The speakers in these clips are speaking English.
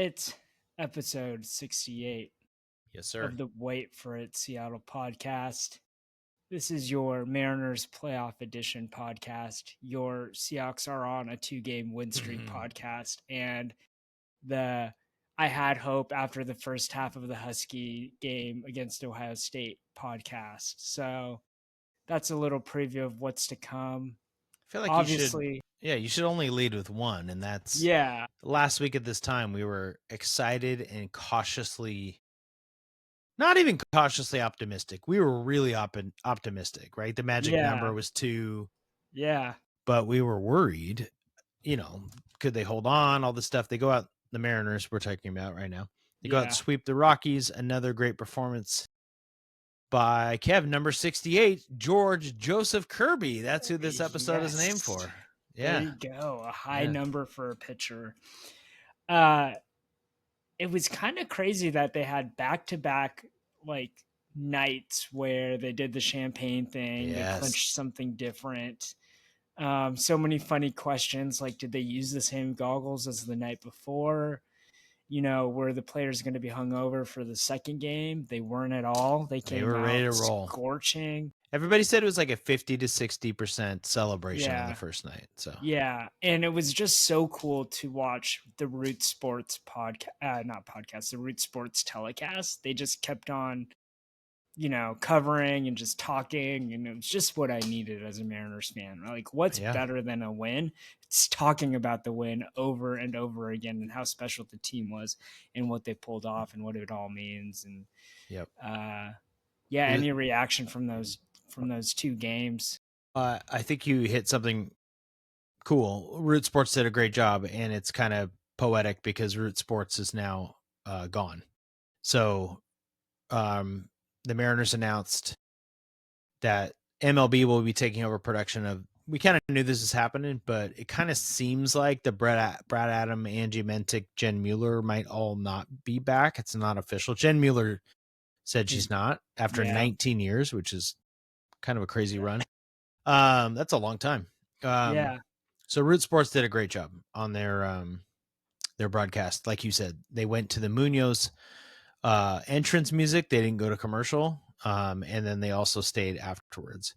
It's episode 68 Yes, sir. of the Wait for It Seattle podcast. This is your Mariners playoff edition podcast. Your Seahawks are on a 2-game win streak podcast. And I had hope after the first half of the Husky game against Ohio State podcast. So that's a little preview of what's to come. I feel like Obviously, you should only lead with one. And that's yeah, last week at this time, we were excited and not even cautiously optimistic. We were really optimistic, right? The magic number was 2, yeah, but we were worried, could they hold on? All this stuff. They go out, the Mariners we're talking about right now. They go out and sweep the Rockies. Another great performance by Kev, number 68, George Joseph Kirby. That's who this episode is named for. Yeah. There you go. A high number for a pitcher. It was kind of crazy that they had back-to-back nights where they did the champagne thing. Yes. They clinched something different. So many funny questions, like did they use the same goggles as the night before? Were the players going to be hungover for the second game? They weren't at all. They were ready to roll, scorching. Everybody said it was like a 50 to 60% celebration on the first night. So yeah, and it was just so cool to watch the Root Sports the Root Sports telecast. They just kept on, covering and just talking, and it was just what I needed as a Mariners fan. Like, what's better than a win? It's talking about the win over and over again and how special the team was and what they pulled off and what it all means. And any reaction from those 2 games? I think you hit something cool. Root Sports did a great job, and it's kind of poetic because Root Sports is now gone. So the Mariners announced that MLB will be taking over production of. We kind of knew this was happening, but it kind of seems like the Brad Adam, Angie Mentic, Jen Mueller might all not be back. It's not official. Jen Mueller said she's not after 19 years, which is kind of a crazy run. That's a long time. So Root Sports did a great job on their broadcast. Like you said, they went to the Munoz entrance music. They didn't go to commercial. And then they also stayed afterwards.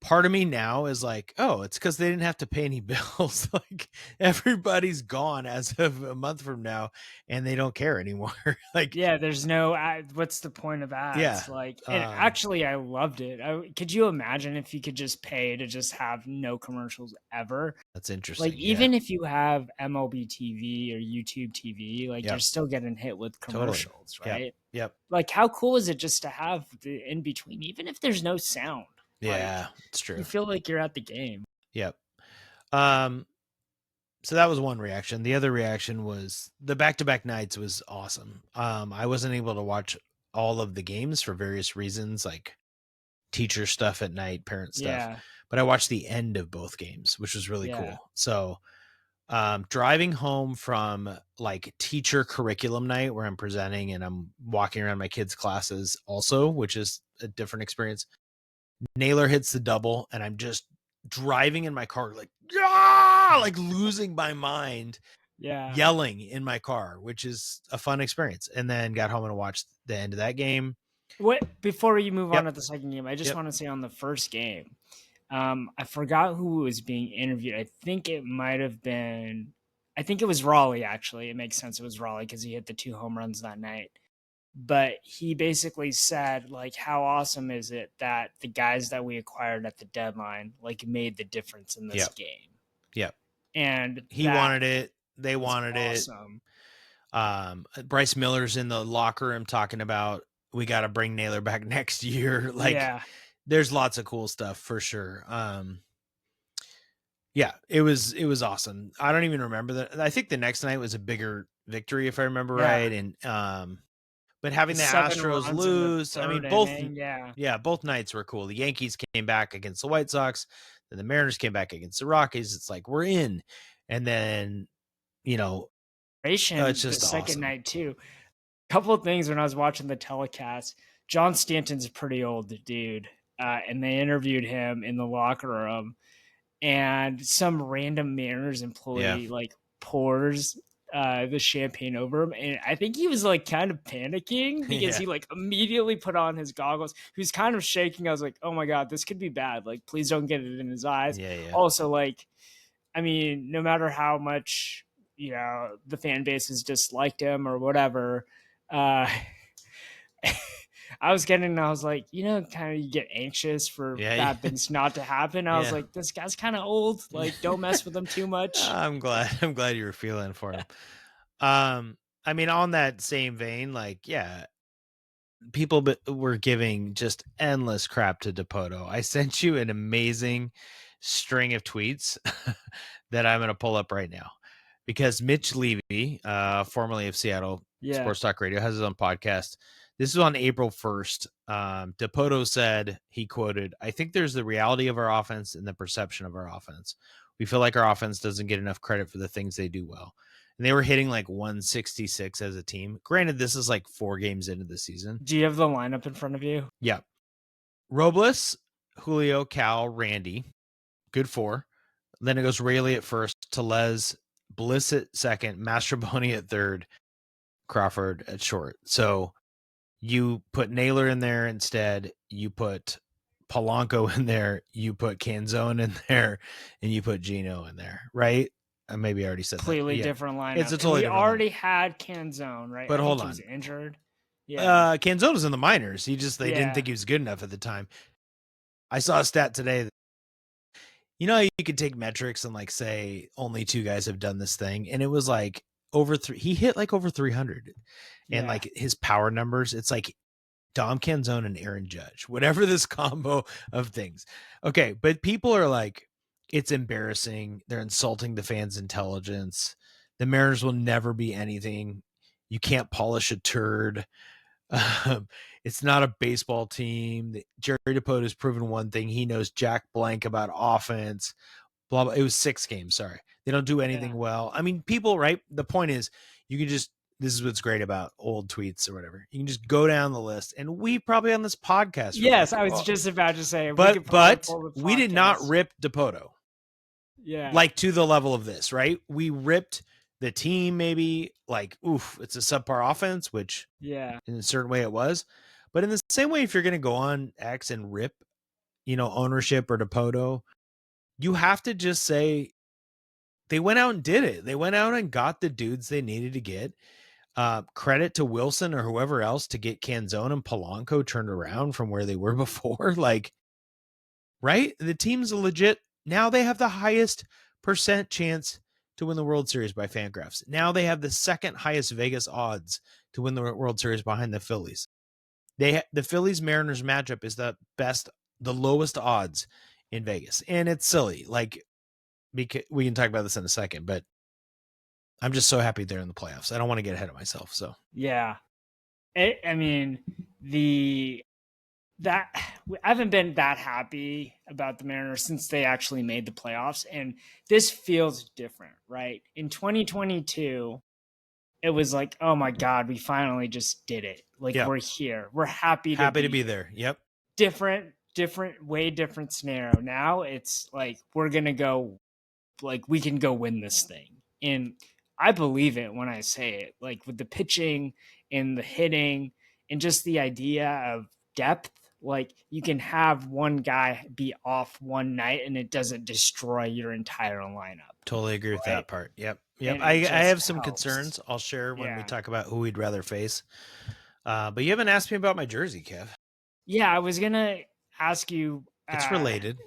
Part of me now is like, oh, it's because they didn't have to pay any bills. Like everybody's gone as of a month from now, and they don't care anymore. There's no what's the point of ads? And actually, I loved it. Could you imagine if you could just pay to just have no commercials ever? That's interesting. Even if you have MLB TV or YouTube TV, you're still getting hit with commercials, right? Yep. How cool is it just to have the in between, even if there's no sound? Yeah, it's true. You feel like you're at the game. Yep. So that was one reaction. The other reaction was the back-to-back nights was awesome. I wasn't able to watch all of the games for various reasons, like teacher stuff at night, parent stuff. But I watched the end of both games, which was really cool. So driving home from teacher curriculum night where I'm presenting and I'm walking around my kids' classes also, which is a different experience. Naylor hits the double, and I'm just driving in my car, losing my mind, yelling in my car, which is a fun experience. And then got home and watched the end of that game. Before you move on to the second game, I just want to say on the first game, I forgot who was being interviewed. I think it was Raleigh, actually. It makes sense. It was Raleigh because he hit the 2 home runs that night. But he basically said, how awesome is it that the guys that we acquired at the deadline, made the difference in this game? Yep. And he wanted it. They wanted it. Bryce Miller's in the locker room talking about, we got to bring Naylor back next year. There's lots of cool stuff for sure. It was awesome. I don't even remember that. I think the next night was a bigger victory, if I remember right. And, but having the Astros lose, I mean, both nights were cool. The Yankees came back against the White Sox, then the Mariners came back against the Rockies. It's like, we're in. And then, it's just the second night too. A couple of things when I was watching the telecast. John Stanton's a pretty old dude, and they interviewed him in the locker room, and some random Mariners employee pours the champagne over him, and I think he was like kind of panicking because Yeah. he like immediately put on his goggles. He was kind of shaking. I was like, oh my god, this could be bad. Like, please don't get it in his eyes. Yeah. Also, like, I mean, no matter how much the fan base has disliked him or whatever, uh, I was like, kind of you get anxious for Yeah. bad things not to happen. I was Yeah. like, this guy's kind of old. Like, don't mess with him too much. I'm glad you were feeling for him. I mean, on that same vein, like, yeah, people were giving just endless crap to Dipoto. I sent you an amazing string of tweets that I'm going to pull up right now because Mitch Levy, formerly of Seattle Yeah. Sports Talk Radio, has his own podcast. This is on April 1st. Dipoto said, he quoted, "I think there's the reality of our offense and the perception of our offense. We feel like our offense doesn't get enough credit for the things they do well." And they were hitting like 166 as a team. Granted, this is like 4 games into the season. Do you have the lineup in front of you? Yeah. Robles, Julio, Cal, Randy. Good 4. Then it goes Rayleigh at first, Tellez, Bliss at second, Mastroboni at third, Crawford at short. So you put Naylor in there instead. You put Polanco in there. You put Canzone in there, and you put Gino in there, right? Maybe I already said that. Completely Yeah. different lineup. It's a And totally we different lineup. already had Canzone, right? But I hold think he was on. injured. Yeah. Canzone was in the minors. They didn't Yeah. think he was good enough at the time. I saw a stat today that, you know, you could take metrics and like say only 2 guys have done this thing, and it was like he hit like over 300, and Yeah. like his power numbers, it's like Dom Canzone and Aaron Judge, whatever this combo of things. Okay, but people are like, it's embarrassing. They're insulting the fans' intelligence. The Mariners will never be anything. You can't polish a turd. It's not a baseball team. Jerry Dipoto has proven one thing. He knows jack blank about offense. Blah, blah. It was 6 games. Sorry. They don't do anything well. I mean, people, right? The point is, you can just, this is what's great about old tweets or whatever. You can just go down the list, and we probably on this podcast. Yes, I was just about to say, but we did not podcast. rip Dipoto. Yeah. Like to the level of this, right? We ripped the team, maybe like, oof, it's a subpar offense, which yeah, in a certain way it was. But in the same way, if you're going to go on X and rip, ownership or Dipoto, you have to just say they went out and did it. They went out and got the dudes they needed to get. Credit to Wilson or whoever else to get Canzone and Polanco turned around from where they were before. Like, right? The team's legit. Now they have the highest % chance to win the World Series by Fangraphs. Now they have the second highest Vegas odds to win the World Series behind the Phillies. The Phillies Mariners matchup is the lowest odds in Vegas. And it's silly. Like, because we can talk about this in a second, but I'm just so happy they're in the playoffs. I don't want to get ahead of myself. So yeah. I mean, I haven't been that happy about the Mariners since they actually made the playoffs, and this feels different, right? In 2022, it was like, oh my god, we finally just did it. Like, we're here. We're happy to be there. Yep. Different, way different scenario. Now it's like we're gonna go, like we can go win this thing, and I believe it when I say it. Like with the pitching and the hitting and just the idea of depth, like you can have one guy be off one night and it doesn't destroy your entire lineup. Totally agree with that part. Yep. I have some concerns I'll share when we talk about who we'd rather face. But you haven't asked me about my jersey, Kev. Yeah, I was gonna ask you. It's related.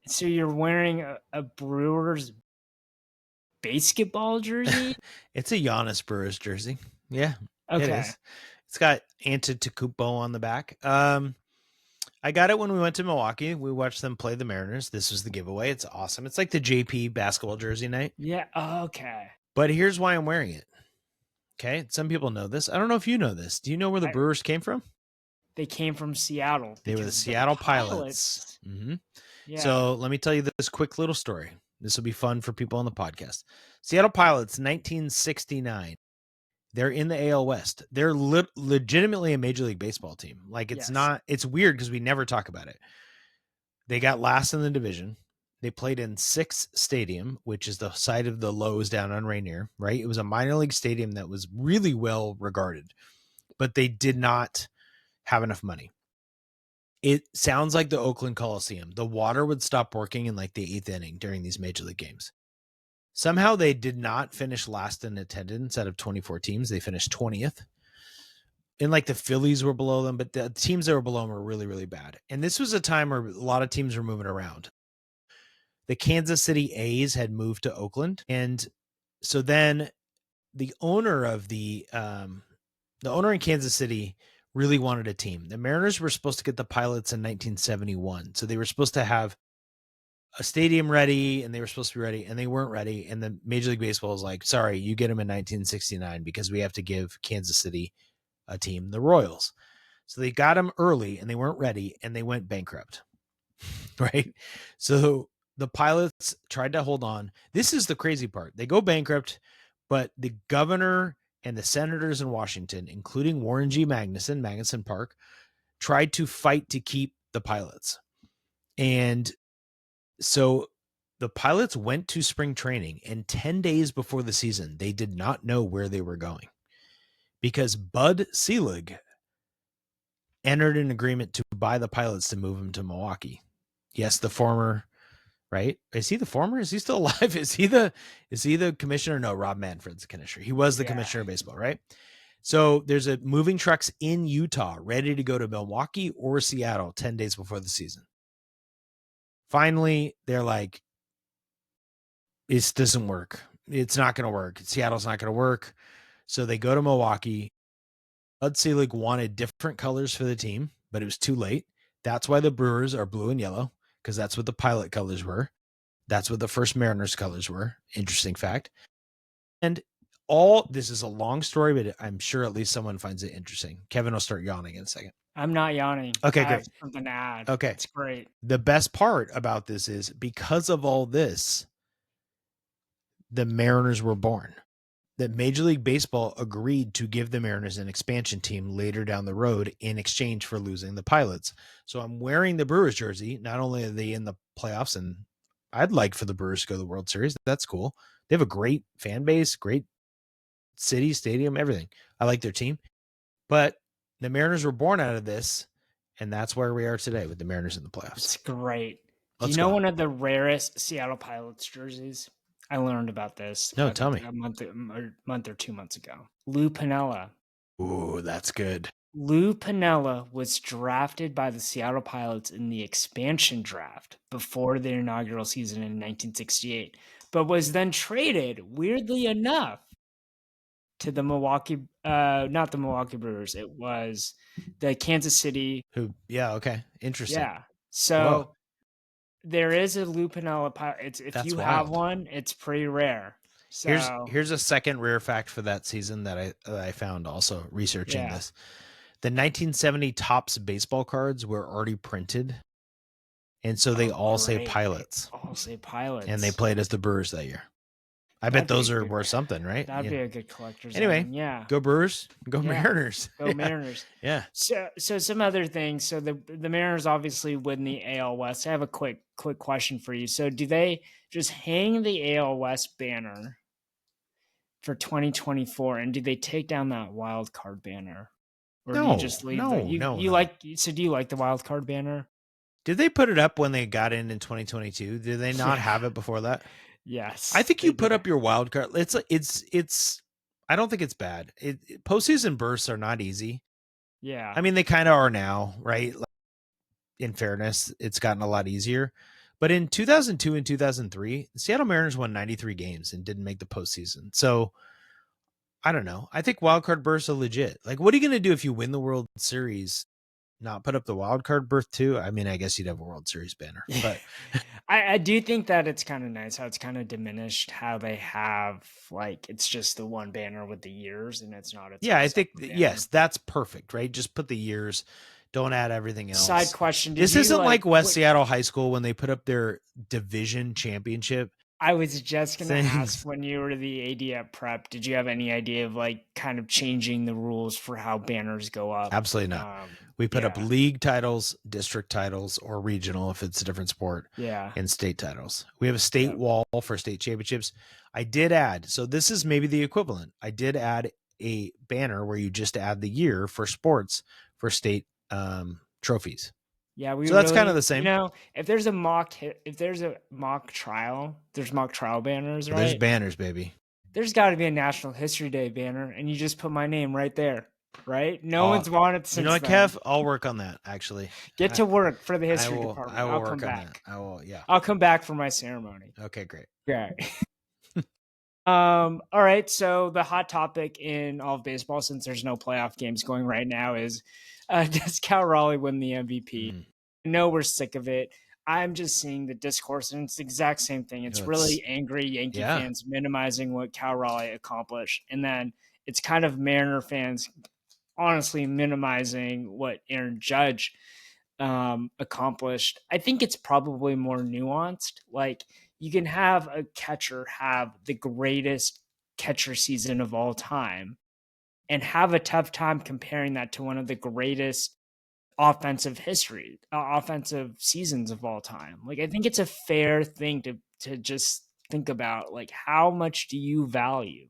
So you're wearing a Brewers basketball jersey? It's a Giannis Brewers jersey. Yeah. Okay. It is. It's got Antetokounmpo on the back. I got it when we went to Milwaukee. We watched them play the Mariners. This was the giveaway. It's awesome. It's like the JP basketball jersey night. Yeah. Okay. But here's why I'm wearing it. Okay. Some people know this. I don't know if you know this. Do you know where the Brewers came from? They came from Seattle. They were the Seattle Pilots. Mm-hmm. Yeah. So let me tell you this quick little story. This will be fun for people on the podcast. Seattle Pilots, 1969. They're in the AL West. They're legitimately a Major League Baseball team. Like, it's not, it's weird because we never talk about it. They got last in the division. They played in Six Stadium, which is the site of the Lowe's down on Rainier, right? It was a minor league stadium that was really well regarded, but they did not have enough money. It sounds like the Oakland Coliseum. The water would stop working in like the 8th inning during these major league games. Somehow they did not finish last in attendance out of 24 teams. They finished 20th. And like the Phillies were below them, but the teams that were below them were really, really bad. And this was a time where a lot of teams were moving around. The Kansas City A's had moved to Oakland. And so then the owner in Kansas City really wanted a team. The Mariners were supposed to get the Pilots in 1971. So they were supposed to have a stadium ready and they were supposed to be ready and they weren't ready. And the Major League Baseball was like, sorry, you get them in 1969 because we have to give Kansas City a team, the Royals. So they got them early and they weren't ready and they went bankrupt. Right. So the Pilots tried to hold on. This is the crazy part. They go bankrupt, but the governor and the senators in Washington, including Warren G. Magnuson Park, tried to fight to keep the Pilots. And so the Pilots went to spring training, and 10 days before the season, they did not know where they were going because Bud Selig entered an agreement to buy the Pilots to move him to Milwaukee. Yes, the former, right? Is he the former? Is he still alive? Is he the commissioner? No, Rob Manfred's the commissioner. He was the commissioner of baseball, right? So there's a moving trucks in Utah ready to go to Milwaukee or Seattle 10 days before the season. Finally, they're like, this doesn't work. It's not going to work. Seattle's not going to work. So they go to Milwaukee. Bud Selig wanted different colors for the team, but it was too late. That's why the Brewers are blue and yellow, because that's what the Pilot colors were. That's what the first Mariners colors were. Interesting fact. And this is a long story, but I'm sure at least someone finds it interesting. Kevin will start yawning in a second. I'm not yawning. Okay, I great. have something to add. Okay. It's great. The best part about this is because of all this, the Mariners were born. That Major League Baseball agreed to give the Mariners an expansion team later down the road in exchange for losing the Pilots. So I'm wearing the Brewers jersey. Not only are they in the playoffs, and I'd like for the Brewers to go to the World Series. That's cool. They have a great fan base, great city, stadium, everything. I like their team. But the Mariners were born out of this, and that's where we are today with the Mariners in the playoffs. It's great. Do you know one of the rarest Seattle Pilots jerseys? I learned about this. No, tell me. A month or 2 months ago. Lou Piniella. Ooh, that's good. Lou Piniella was drafted by the Seattle Pilots in the expansion draft before their inaugural season in 1968, but was then traded, weirdly enough, to the not the Milwaukee Brewers. It was the Kansas City. Yeah, okay. Interesting. Yeah. So there is a Lou Piniella Pilot. If you have one, it's pretty rare. So here's a second rare fact for that season that I found also researching this. The 1970 Topps baseball cards were already printed. And so they all say Pilots. They all say Pilots. And they played as the Brewers that year. I bet those are worth something, right? That'd be a good collector's anyway, item. Yeah. Go Brewers, go Mariners. Go Mariners. Yeah. So some other things. So the Mariners obviously win the AL West. I have a quick question for you. So do they just hang the AL West banner for 2024, and do they take down that wild card banner? Or do you just leave so do you like the wild card banner? Did they put it up when they got in 2022? Did they not have it before that? Yes. I think you put up your wild card. It's I don't think it's bad. Postseason bursts are not easy. Yeah. I mean, they kind of are now, right? Like, in fairness, it's gotten a lot easier. But in 2002 and 2003, the Seattle Mariners won 93 games and didn't make the postseason. So I don't know. I think wild card bursts are legit. Like, what are you going to do if you win the World Series? Not put up the wild card berth too? I mean, I guess you'd have a World Series banner, but I do think that it's kind of nice how it's kind of diminished how they have like it's just the one banner with the years and it's not. I think yes, that's perfect, right? Just put the years. Don't add everything else. Side question: this isn't like West Seattle High School when they put up their division championship I was just gonna ask, things. when you were the AD at prep, did you have any idea of like kind of changing the rules for how banners go up? Absolutely not. We put up Yeah, league titles, district titles, or regional if it's a different sport, yeah, and state titles. We have a state yep. wall for state championships. I did add, so this is maybe the equivalent. I did add a banner where you just add the year for sports for state trophies. Yeah, we So that's kind of really, the same. if there's a mock trial, there's mock trial banners, There's right? banners, baby. There's got to be a National History Day banner, and you just put my name right there, right? No Uh, one's won it you know since what, then. Kev? I'll work on that. Actually, Get I, to work for the I history will. I department. will I'll come work on that. back. I will. Yeah. I'll come back for my ceremony. Okay. Great. Okay. All right. So the hot topic in all of baseball, since there's no playoff games going right now, is does Cal Raleigh win the MVP? Mm. I know we're sick of it. I'm just seeing the discourse, and it's the exact same thing. It's really angry Yankee Yeah. fans minimizing what Cal Raleigh accomplished, and then it's kind of Mariner fans honestly minimizing what Aaron Judge accomplished. I think it's probably more nuanced. Like, you can have a catcher have the greatest catcher season of all time and have a tough time comparing that to one of the greatest offensive seasons of all time. Like, I think it's a fair thing to just think about, like, how much do you value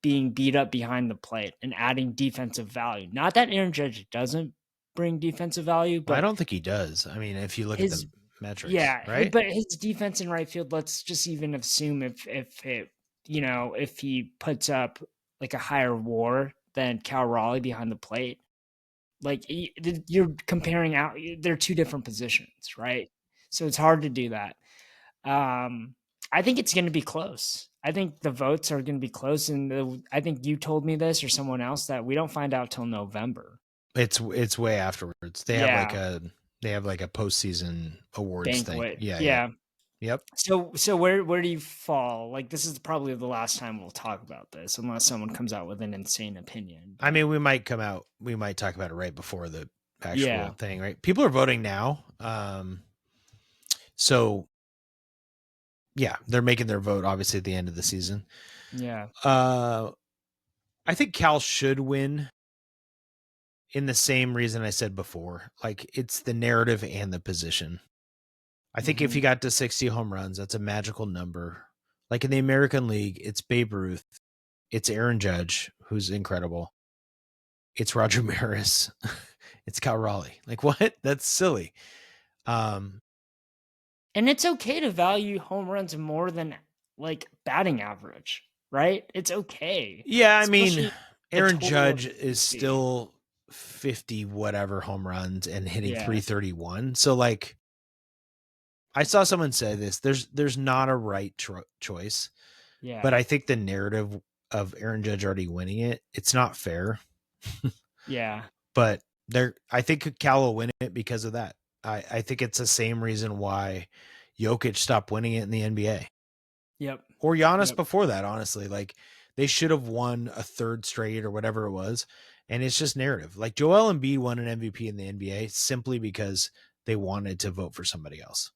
being beat up behind the plate and adding defensive value? Not that Aaron Judge doesn't bring defensive value, Well, I but don't think he does. I mean, if you look at his the metrics, yeah, right? but his defense in right field, let's just even assume if it, if he puts up like a higher WAR than Cal Raleigh behind the plate, like, you're comparing out, they're two different positions, right? So it's hard to do that. I think it's going to be close. I think the votes are going to be close, and I think you told me this or someone else that we don't find out till November. It's way afterwards. Yeah, They have like a postseason awards thing. banquet. Yeah, yeah. Yeah. Yep. So where do you fall? Like, this is probably the last time we'll talk about this, unless someone comes out with an insane opinion. I But mean, we might talk about it right before the actual yeah, thing, right? People are voting now. So yeah, they're making their vote obviously at the end of the season. yeah, Uh I think Cal should win in the same reason I said before. Like, it's the narrative and the position. I think if hmm he got to 60 home runs, that's a magical number. Like in the American League, it's Babe Ruth, it's Aaron Judge, who's incredible. It's Roger Maris, it's Cal Raleigh. Like, what? That's silly. Um, and it's okay to value home runs more than like batting average, right? It's okay, yeah, I mean, especially the Aaron total Judge is efficiency. still 50 whatever home runs and hitting Yeah, 331. So like, I saw someone say this. There's not a right choice, but yeah, I think the narrative of Aaron Judge already winning it, it's not fair. yeah, But I think Cal will win it because of that. I think it's the same reason why Jokic stopped winning it in the NBA, yep, or Giannis yep, before that. Honestly, like, they should have won a third straight or whatever it was, and it's just narrative. Like, Joel Embiid won an MVP in the NBA simply because they wanted to vote for somebody else,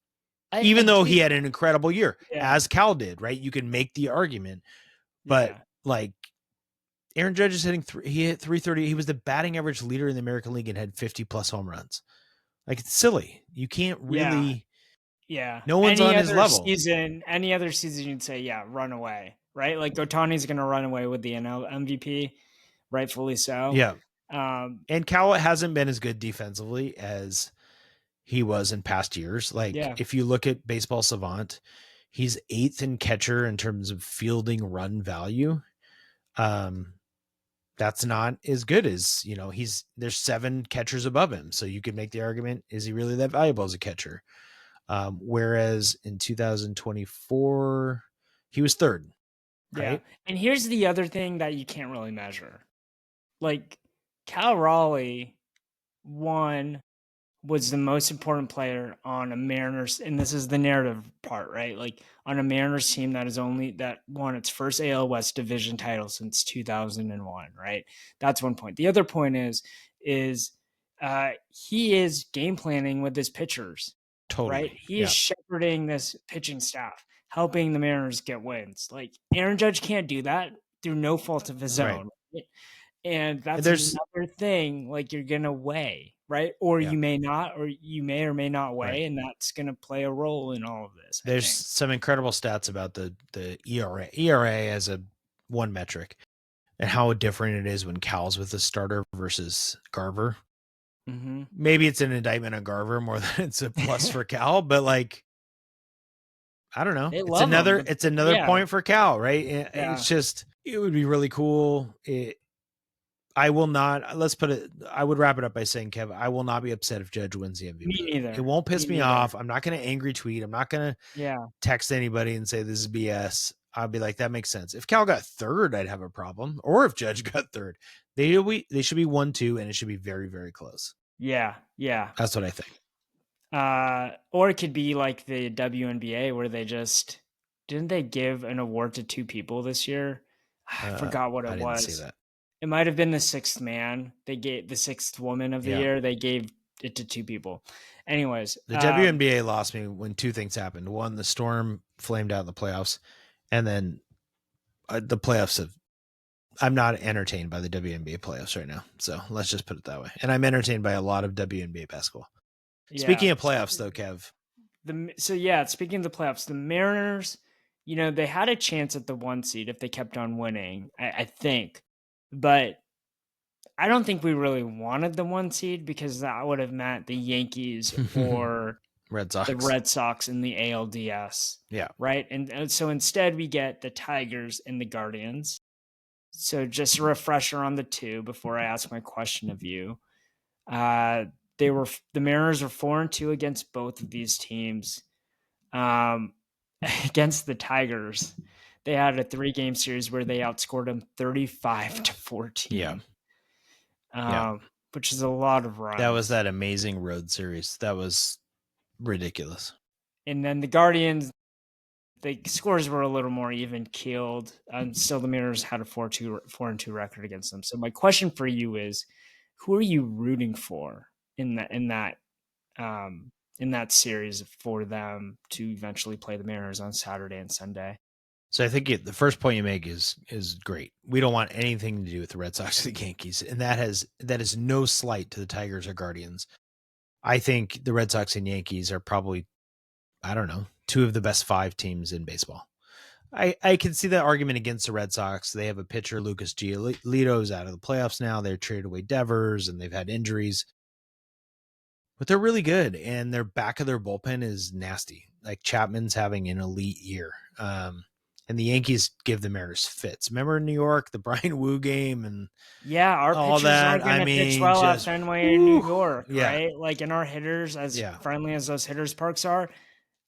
I even though he think, had an incredible year, yeah, as Cal did. Right? You can make the argument, but yeah, like, Aaron Judge is hitting he hit 330. He was the batting average leader in the American League and had 50 plus home runs. Like, it's silly. You can't yeah, really, yeah. no one's on his level. Any other season, you'd say, yeah, run away, right? Like, Otani's going to run away with the NL MVP, rightfully so. Yeah. Um, And Cal hasn't been as good defensively as he was in past years. Like, yeah, if you look at Baseball Savant, he's eighth in catcher in terms of fielding run value. Um, that's not as good as, there's 7 catchers above him. So you could make the argument, is he really that valuable as a catcher? Whereas in 2024, he was third, yeah. right? And here's the other thing that you can't really measure. Like, Cal Raleigh won was the most important player on a Mariners, and this is the narrative part, right? Like, on a Mariners team that won its first AL West division title since 2001, right? That's one point. The other point is he is game planning with his pitchers, right? Totally. He is Yeah. shepherding this pitching staff. helping the Mariners get wins. Like Aaron Judge can't do that through no fault of his Right. own. And that's There's another thing, like you're gonna weigh, right? Or yeah, you may not, or you may or may not right. weigh, and that's gonna play a role in all of this, I There's think. some incredible stats about the ERA as a one metric and how different it is when Cal's with a starter versus Garver. Mm-hmm. Maybe it's an indictment on Garver more than it's a plus for Cal, but like I don't know. They It's love him, another but it's another yeah, point for Cal, right? yeah. It's just it would be really cool. I will not. Let's put it. I would wrap it up by saying, Kev, I will not be upset if Judge wins the Me MVP. It neither. won't Me piss me neither. off. I'm not going to angry tweet. I'm not going to Yeah. text anybody and say this is BS. I'll be like, that makes sense. If Cal got third, I'd have a problem. Or if Judge got third, they should be 1-2, and it should be very, very close. Yeah. Yeah. That's what I think. Or it could be like the WNBA where they just didn't they give an award to two people this year? I forgot what I it didn't see was. that. It might have been the sixth man. They gave the sixth woman of the Yeah. year. They gave it to two people. Anyways, The WNBA lost me when two things happened. One, the Storm flamed out in the playoffs, and then the playoffs have. I'm not entertained by the WNBA playoffs right now, so let's just put it that way. And I'm entertained by a lot of WNBA basketball. yeah. Speaking of playoffs, though, Kev, Speaking of the playoffs, the Mariners, they had a chance at the one seed if they kept on winning. I think, but I don't think we really wanted the one seed because that would have meant the Yankees or Red the Sox. Red Sox in the ALDS, Yeah. right? And so instead we get the Tigers and the Guardians. So just a refresher on the two before I ask my question of you. Uh, the Mariners were 4-2 against both of these teams. Um, against the Tigers, they had a 3-game series where they outscored them 35-14. Yeah. Yeah. Which is a lot of runs. That was that amazing road series. That was ridiculous. And then the Guardians, the scores were a little more even keeled. Still, the Mariners had a 4-2 record against them. So my question for you is, who are you rooting for um, in that series for them to eventually play the Mariners on Saturday and Sunday? So I think the first point you make is great. We don't want anything to do with the Red Sox or the Yankees, and that is no slight to the Tigers or Guardians. I think the Red Sox and Yankees are probably, I don't know, two of the best 5 teams in baseball. I can see that argument against the Red Sox. They have a pitcher, Lucas Giolito's out of the playoffs now. They're traded away Devers, and they've had injuries. But they're really good, and their back of their bullpen is nasty. Like Chapman's having an elite year. And the Yankees give the Mariners fits. Remember in New York, the Brian Wu game and Yeah, our all pitchers that? aren't going I to pitch mean, well at just Fenway in New whew, York, yeah, right? Like, and our hitters, as yeah, friendly as those hitters parks are,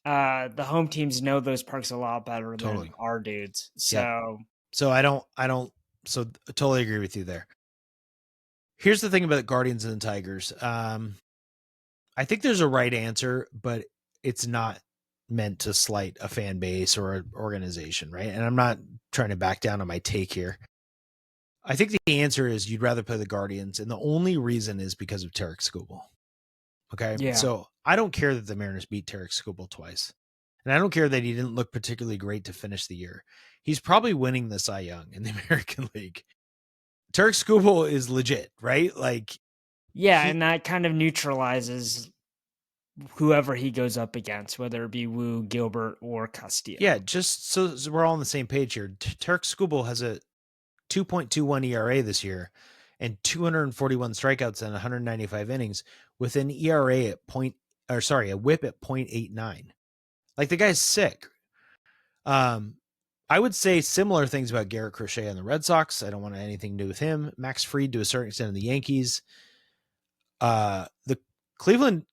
the home teams know those parks a lot better than totally, our dudes. yep. So So I don't. So I totally agree with you there. Here's the thing about the Guardians and the Tigers. I think there's a right answer, but it's not meant to slight a fan base or an organization, right? And I'm not trying to back down on my take here. I think the answer is you'd rather play the Guardians, and the only reason is because of Tarek Skubal. Okay, yeah, so I don't care that the Mariners beat Tarek Skubal twice, and I don't care that he didn't look particularly great to finish the year. He's probably winning the Cy Young in the American League. Tarek Skubal is legit, right? Like yeah, he, and that kind of neutralizes whoever he goes up against, whether it be Wu, Gilbert, or Castillo. yeah. Just so we're all on the same page here. Tarek Skubal has a 2.21 ERA this year and 241 strikeouts and 195 innings with an ERA at a whip at 0.89. Like the guy's sick. I would say similar things about Garrett Crochet on the Red Sox. I don't want anything to do with him. Max Fried to a certain extent in the Yankees. The Cleveland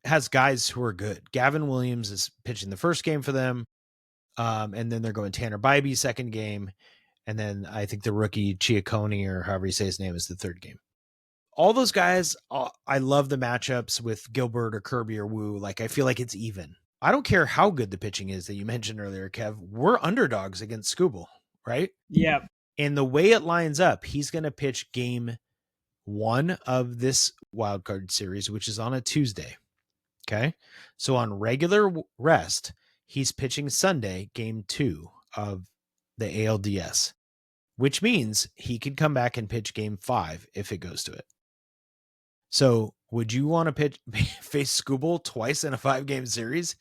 has guys who are good. Gavin Williams is pitching the first game for them. And then they're going Tanner Bybee second game. And then I think the rookie Ciaccone, or however you say his name, is the third game. All those guys, I love the matchups with Gilbert or Kirby or Wu. Like, I feel like it's even. I don't care how good the pitching is that you mentioned earlier, Kev. We're underdogs against Skubal, right? Yeah. And the way it lines up, he's going to pitch game 1 of this wildcard series, which is on a Tuesday. Okay. So on regular rest, He's pitching Sunday, game 2 of the ALDS, which means he could come back and pitch game 5 if it goes to it. So would you want to face Scooble twice in a 5-game series?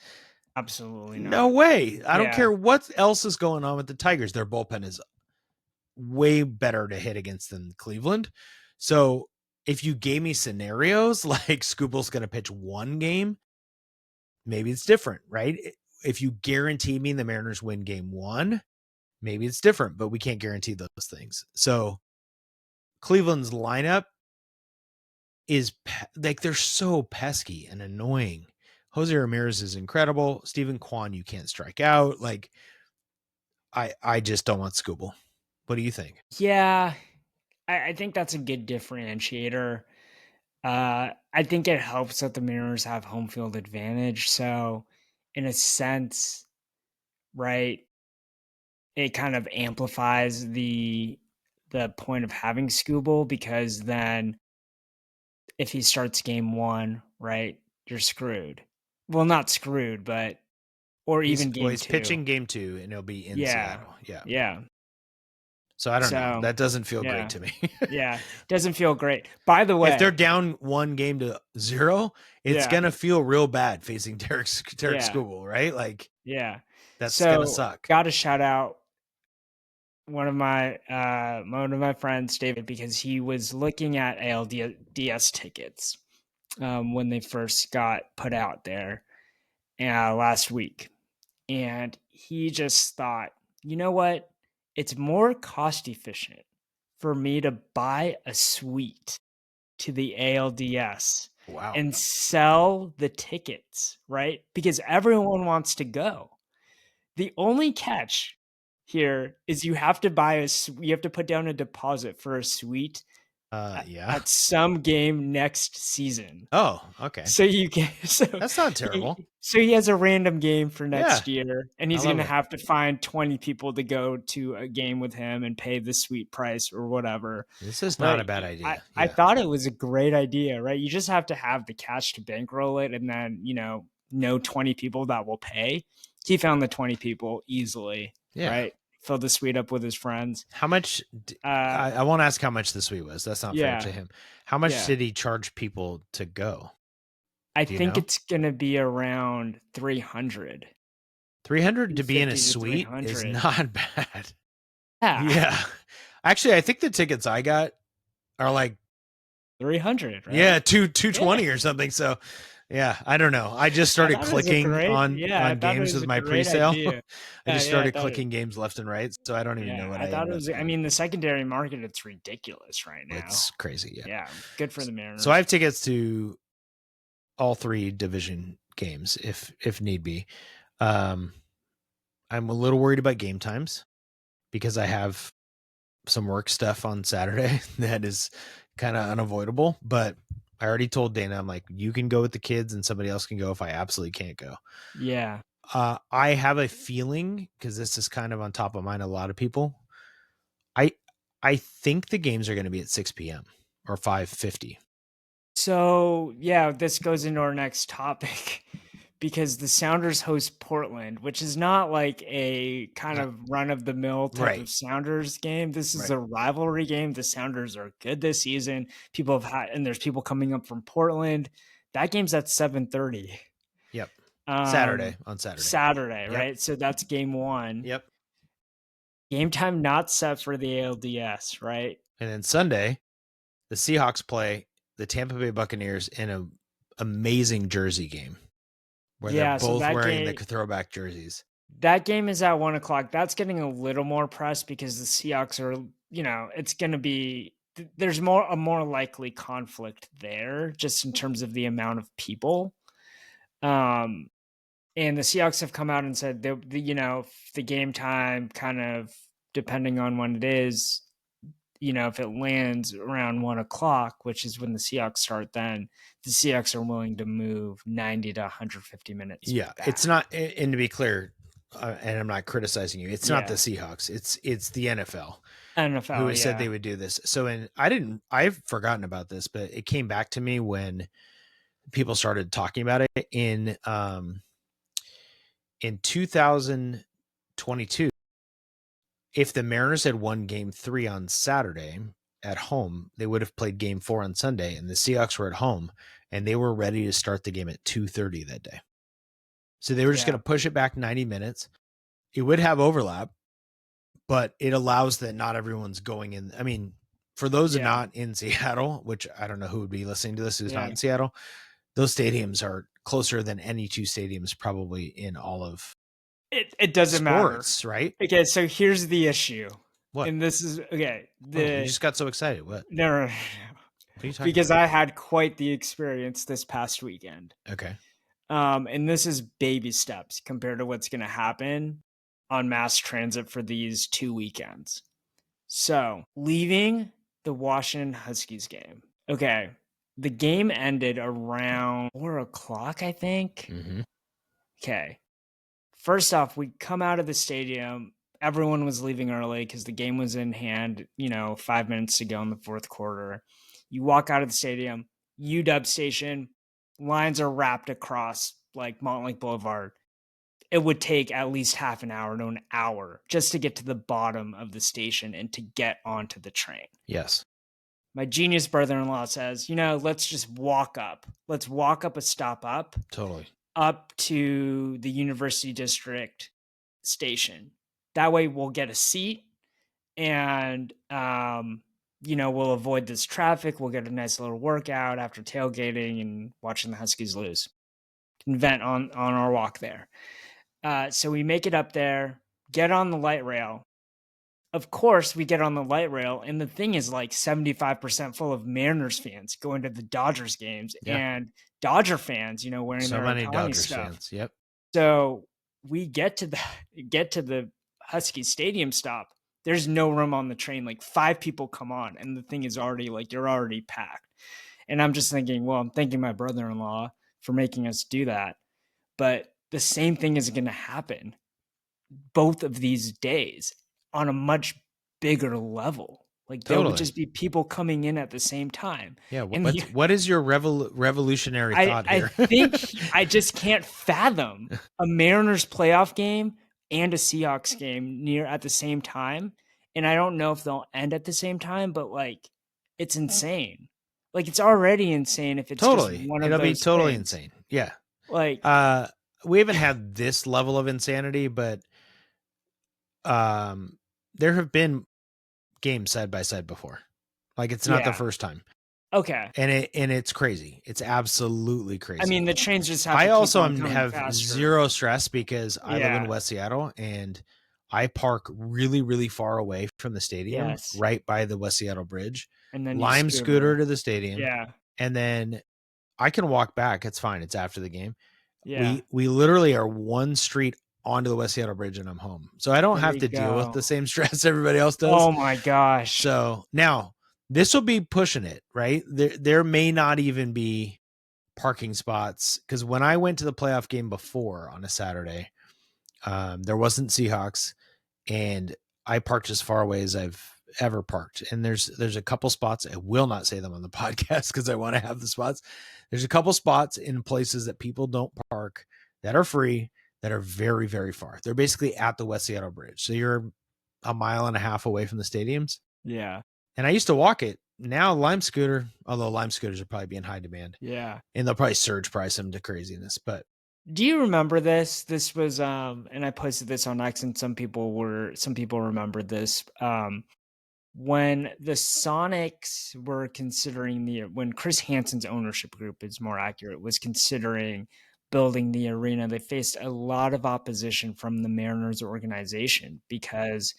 Absolutely No not. way. I don't Yeah. care what else is going on with the Tigers. Their bullpen is way better to hit against than Cleveland. So if you gave me scenarios like Scooble's going to pitch 1 game, maybe it's different, right? If you guarantee me the Mariners win game 1, maybe it's different, but we can't guarantee those things. So Cleveland's lineup is like, they're so pesky and annoying. Jose Ramirez is incredible. Stephen Kwan, you can't strike out. Like, I just don't want Scooble. What do you think? Yeah. I think that's a good differentiator. I think it helps that the Mariners have home field advantage. So, in a sense, right, it kind of amplifies the point of having Scooble, because then if he starts game 1, right, you're screwed. Well, not screwed, but or even game He's 2. pitching game 2 and he'll be in Yeah. Seattle. Yeah. Yeah. So I don't know. So, That doesn't feel great yeah. to me. Yeah. Doesn't feel great. By the If they're way, down 1-0, it's yeah. gonna feel real bad facing Derek Yeah. Skubal, right? Like, Yeah. that's gonna So, suck. gotta shout out one of my friends, David, because he was looking at ALDS tickets when they first got put out there last week. And he just thought, you know what? It's more cost efficient for me to buy a suite to the ALDS Wow. and sell the tickets, right? Because everyone wants to go. The only catch here is you have to you have to put down a deposit for a suite Yeah. at some game next season. Oh, okay. So you can That's not terrible. he has a random game for Yeah. next year, and I he's love gonna it. have to find 20 people to go to a game with him and pay the suite price or whatever. This is not a But bad I idea. I Yeah. thought it was a great idea, right? You just have to have the cash to bankroll it, and then, know 20 people that will pay. He found the 20 people easily, Yeah. right? Filled the suite up with his friends. How much Uh, I won't ask how much the suite was. That's not fair to yeah, him. How much yeah. did he charge people to go? I Do you think know? it's gonna be around 300, 300 to be in a 250 to suite is 300. not bad. Yeah, Yeah. Actually, I think the tickets I got are like, 300, yeah, right? 220 Yeah. or something. So, yeah, I don't know. I just I started thought it was a clicking great on yeah, I thought it games was with a my great pre-sale. idea. I just I started thought it clicking games left and right, so I don't even know yeah, what I I thought ended it up was I doing. mean, the secondary market, it's ridiculous right now. It's crazy, yeah. Yeah, good for the So I Mariners. have tickets to all 3 division games if need be. Um I'm a little worried about game times because I have some work stuff on Saturday that is kind of unavoidable, but I already told Dana, I'm like, you can go with the kids and somebody else can go if I absolutely can't go. Yeah. I have a feeling, because this is kind of on top of mind, a lot of people. I I think the games are going to be at 6 p.m. or 5:50. So, yeah, this goes into our next topic because the Sounders host Portland, which is not like a kind Not of run of the mill type right, of Sounders game. This is right. a rivalry game. The Sounders are good this season. People have had, and there's people coming up from Portland. That game's at 7:30. Yep. Um, On Saturday. Saturday, Yep. right? So that's game 1. Yep. Game time not set for the ALDS, right? And then Sunday, the Seahawks play the Tampa Bay Buccaneers in a amazing jersey game where they're Yeah, so both wearing the throwback jerseys. that game is at 1 o'clock. That's getting a little more press because the Seahawks are, it's going to be there's a more likely conflict there, just in terms of the amount of people. Um, and the Seahawks have come out and said the game time kind of depending on when it is, if it lands around 1 o'clock, which is when the Seahawks start, then the Seahawks are willing to move 90 to 150 minutes Yeah, it's back. not. And to be clear, and I'm not criticizing you, it's not the Yeah. Seahawks. It's the NFL who NFL, has said yeah. they would do this. So, and I've forgotten about this, but it came back to me when people started talking about it in 2022, if the Mariners had won game 3 on Saturday at home, they would have played game 4 on Sunday, and the Seahawks were at home, and they were ready to start the game at 2:30 that day. So they were just Yeah. going to push it back 90 minutes. It would have overlap, but it allows that not everyone's going in. I mean, for those Yeah. not in Seattle, which I don't know who would be listening to this who's not Yeah. in Seattle, those stadiums are closer than any two stadiums probably in all of It doesn't matter. sports, right? Okay, so here's the issue. What? And this is okay. Oh, you just got so excited. What? No, What are you talking because about? I had quite the experience this past weekend. Okay. And this is baby steps compared to what's going to happen on mass transit for these 2 weekends. So, leaving the Washington Huskies game. Okay, the game ended around 4 o'clock, I think. Mm-hmm. Okay. First off, we come out of the stadium. Everyone was leaving early because the game was in hand, 5 minutes to go in the fourth quarter. You walk out of the stadium, UW station, lines are wrapped across like Montlake Boulevard. It would take at least half an hour to an hour just to get to the bottom of the station and to get onto the train. Yes. My genius brother-in-law says, let's just walk up. Let's walk up a stop Totally. up to the University District station. That way we'll get a seat and, we'll avoid this traffic. We'll get a nice little workout after tailgating and watching the Huskies lose. Can vent on our walk there. So we make it up there, get on the light rail. Of course, we get on the light rail, and the thing is like 75% full of Mariners fans going to the Dodgers games and Dodger fans, wearing So their many Otani Dodgers stuff. fans. Yep. So we get to the Husky Stadium stop. There's no room on the train. Like 5 people come on, and the thing is already like you're already packed. And I'm just thinking, well, I'm thanking my brother-in-law for making us do that. But the same thing is going to happen both of these days on a much bigger level. Like there would Totally. just be people coming in at the same time. Yeah. And What is your revolutionary thought I here? think I just can't fathom a Mariners playoff game and a Seahawks game near at the same time. And I don't know if they'll end at the same time, but like it's insane. Like it's already insane if it's just Totally. one of It'll be those totally things. insane. Yeah. Like We haven't had this level of insanity, but there have been games side by side before. Like it's not the yeah. first time. Okay. And it's crazy. It's absolutely crazy. I mean, the trains just have I to keep also on coming have faster. zero stress because I live in Yeah. West Seattle and I park really, really far away from the stadium, Yes. right by the West Seattle Bridge. And then you Lime scooter to the stadium, Yeah. and then I can walk back. It's fine. It's after the game. Yeah. We literally are one street onto the West Seattle Bridge and I'm home. So I don't There have you to deal with go. the same stress everybody else does. Oh my gosh. So now this will be pushing it, right? There may not even be parking spots because when I went to the playoff game before on a Saturday, there wasn't Seahawks, and I parked as far away as I've ever parked. And there's a couple spots. I will not say them on the podcast because I want to have the spots. There's a couple spots in places that people don't park that are free that are very, very far. They're basically at the West Seattle Bridge. So you're a mile and a half away from the stadiums. Yeah. And I used to walk it. Now Lime scooter, although Lime scooters are probably be in high demand. Yeah. And they'll probably surge price them to craziness. But Do you remember this? This was and I posted this on X and some people remembered this. When the Sonics were considering when Chris Hansen's ownership group is more accurate, was considering building the arena, they faced a lot of opposition from the Mariners organization because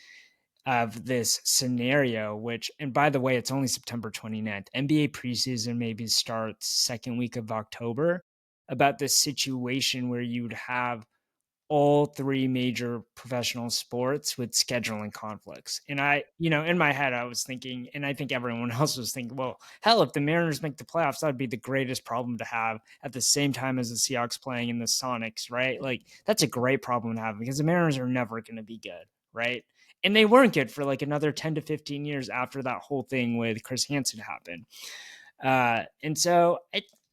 of this scenario, and by the way, it's only September 29th. NBA preseason maybe starts second week of October, about this situation where you'd have all 3 major professional sports with scheduling conflicts. And in my head, I was thinking, and I think everyone else was thinking, well, hell, if the Mariners make the playoffs, that'd be the greatest problem to have at the same time as the Seahawks playing in the Sonics, right? Like, that's a great problem to have because the Mariners are never going to be good, right? And they weren't good for like another 10 to 15 years after that whole thing with Chris Hansen happened. And so,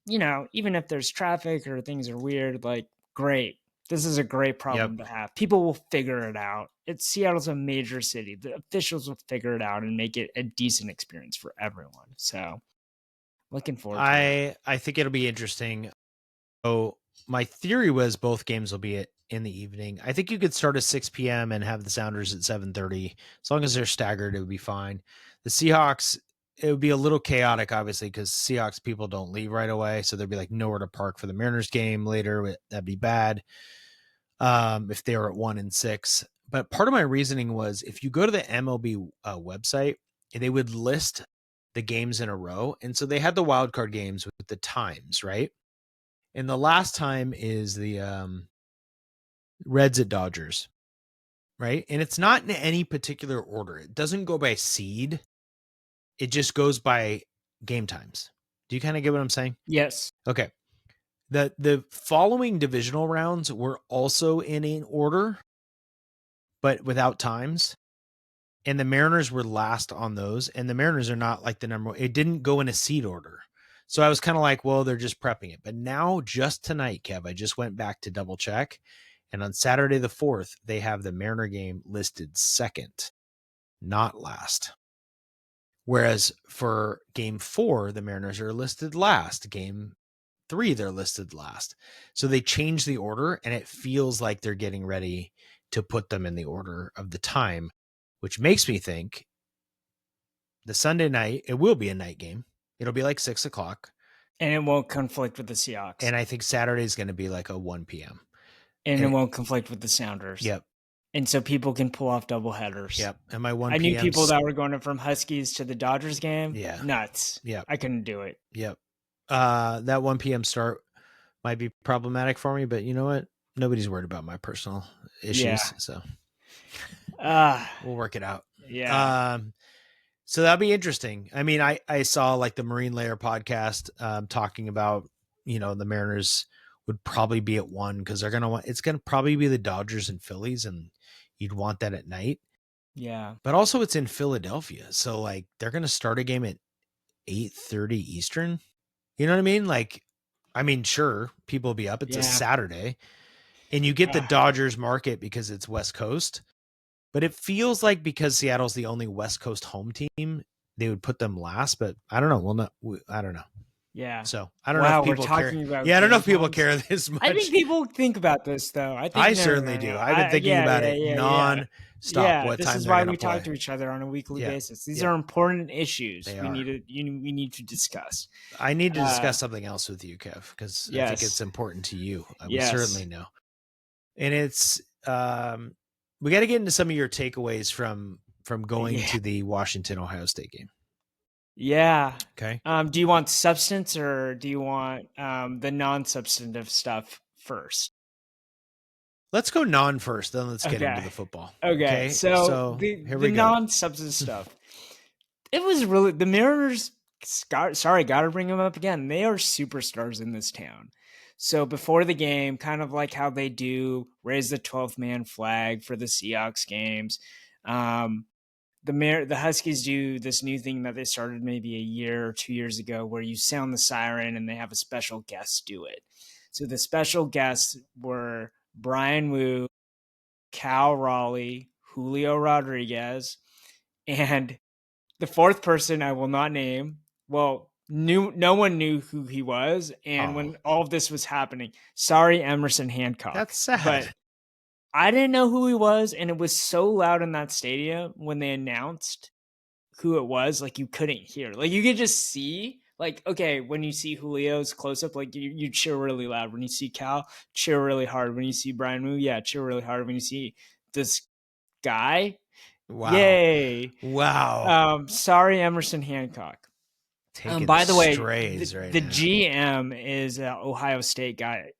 even if there's traffic or things are weird, like, great. This is a great Yep. problem to have. People will figure it out. Seattle's a major city. The officials will figure it out and make it a decent experience for everyone. So looking forward to it. I think it'll be interesting. So my theory was both games will be in the evening. I think you could start at 6 p.m. and have the Sounders at 7:30. As long as they're staggered, it would be fine. The Seahawks, it would be a little chaotic, obviously, because Seahawks people don't leave right away. So there'd be like nowhere to park for the Mariners game later. That'd be bad. If they were at 1 and 6. But part of my reasoning was if you go to the MLB website, they would list the games in a row. And so they had the wild card games with the times, right? And the last time is the Reds at Dodgers, right? And it's not in any particular order. It doesn't go by seed. It just goes by game times. Do you kind of get what I'm saying? Yes. Okay. The following divisional rounds were also in an order, but without times. And the Mariners were last on those. And the Mariners are not like the number one. It didn't go in a seed order. So I was kind of like, well, they're just prepping it. But now, just tonight, Kev, I just went back to double check. And on Saturday the 4th, they have the Mariner game listed second, not last. Whereas for game 4, the Mariners are listed last. Game 3, they're listed last. So they changed the order, and it feels like they're getting ready to put them in the order of the time, which makes me think the Sunday night, it will be a night game. It'll be like 6 o'clock. And it won't conflict with the Seahawks. And I think Saturday is going to be like a 1 p.m. And it won't conflict with the Sounders. Yep. And so people can pull off double headers. Yep. And my 1 I knew p.m. people that were going from Huskies to the Dodgers game. Yeah. Nuts. Yep. I couldn't do it. Yep. That 1 p.m. start might be problematic for me, but you know what? Nobody's worried about my personal issues. Yeah. So we'll work it out. Yeah. So that'll be interesting. I mean, I saw like the Marine Layer podcast talking about, the Mariners would probably be at 1 because it's going to probably be the Dodgers and Phillies, and you'd want that at night. Yeah. But also it's in Philadelphia. So like they're going to start a game at 8:30 Eastern. You know what I mean? Like, I mean, sure, people will be up. It's a Saturday. And you get the Dodgers market because it's West Coast. But it feels like because Seattle's the only West Coast home team, they would put them last. But I don't know. I don't know. Yeah. So I don't know if people care. About I don't know if people care this much. I think people think about this though. I certainly do. I've been thinking about it non-stop. What this time is they're why gonna we play. talk to each other on a weekly basis. These are important issues. They we need to discuss. I need to discuss something else with you, Kev, because I think it's important to you. We certainly know. And it's we got to get into some of your takeaways from going to the Washington Ohio State game. Yeah. Okay. Do you want substance or do you want the non-substantive stuff first? Let's go non first, then let's get into the football. Okay. So here we go. Non-substance stuff. It was really the Mariners. Sorry, got to bring them up again. They are superstars in this town. So before the game, kind of like how they do raise the 12th man flag for the Seahawks games. The Huskies do this new thing that they started maybe a year or 2 years ago where you sound the siren and they have a special guest do it. So the special guests were Brian Wu, Cal Raleigh, Julio Rodriguez, and the fourth person I will not name. Well, no one knew who he was. And when all of this was happening, sorry, Emerson Hancock. That's sad. But I didn't know who he was, and it was so loud in that stadium when they announced who it was, like you couldn't hear. Like you could just see, like, okay, when you see Julio's close up, like you cheer really loud. When you see Cal, cheer really hard. When you see Brian Moo, cheer really hard. When you see this guy, yay. Wow. Sorry, Emerson Hancock. By the way, the GM is Ohio State guy,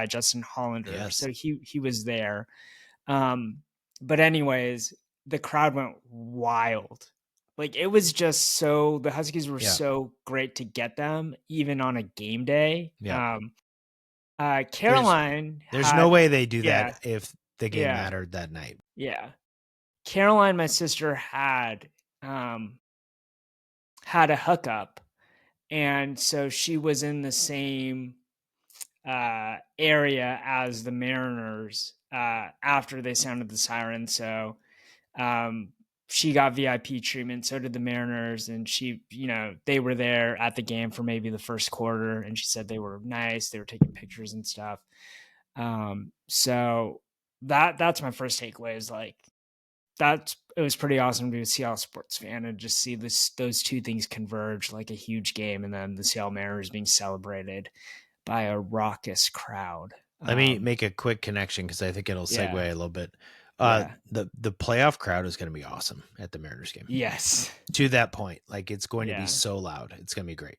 Justin Hollander. Yes. So he was there. But anyways, the crowd went wild. Like it was just so the Huskies were so great to get them even on a game day. Yeah. Caroline, there's no way they do that if the game mattered that night. Yeah. Caroline, my sister, had a hookup, and so she was in the same area as the Mariners after they sounded the siren. So um, she got VIP treatment. So did the Mariners, and she, they were there at the game for maybe the first quarter, and she said they were nice. They were taking pictures and stuff. So that's my first takeaway is like it was pretty awesome to be a Seattle sports fan and just see those two things converge like a huge game, and then the Seattle Mariners being celebrated by a raucous crowd. Let me make a quick connection because I think it'll segue Yeah, a little bit. yeah, The playoff crowd is going to be awesome at the Mariners game. yes, To that point, like it's going to be yeah. so loud. It's going to be great.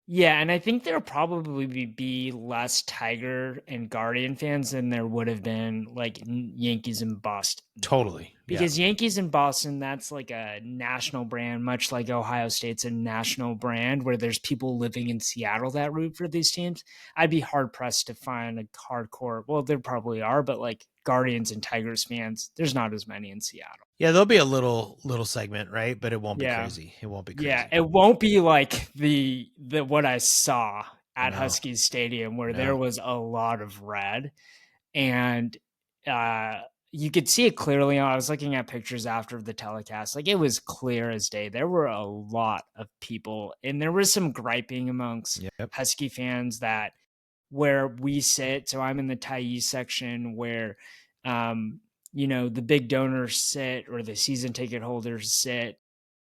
Yeah, and I think there'll probably be less Tiger and Guardian fans than there would have been like Yankees and Boston. Totally. Yeah. Because Yankees and Boston, that's like a national brand, much like Ohio State's a national brand where there's people living in Seattle that root for these teams. I'd be hard pressed to find a hardcore, well, there probably are, but like Guardians and Tigers fans, there's not as many in Seattle. Yeah, there'll be a little segment, right? But it won't be Yeah. crazy. It won't be Yeah, crazy. it won't be like the what I saw at No. Huskies Stadium where No. there was a lot of red, and you could see it clearly. I was looking at pictures after the telecast, like it was clear as day. There were a lot of people, and there was some griping amongst Yep. Husky fans that where we sit. So I'm in the Thai section where, the big donors sit or the season ticket holders sit.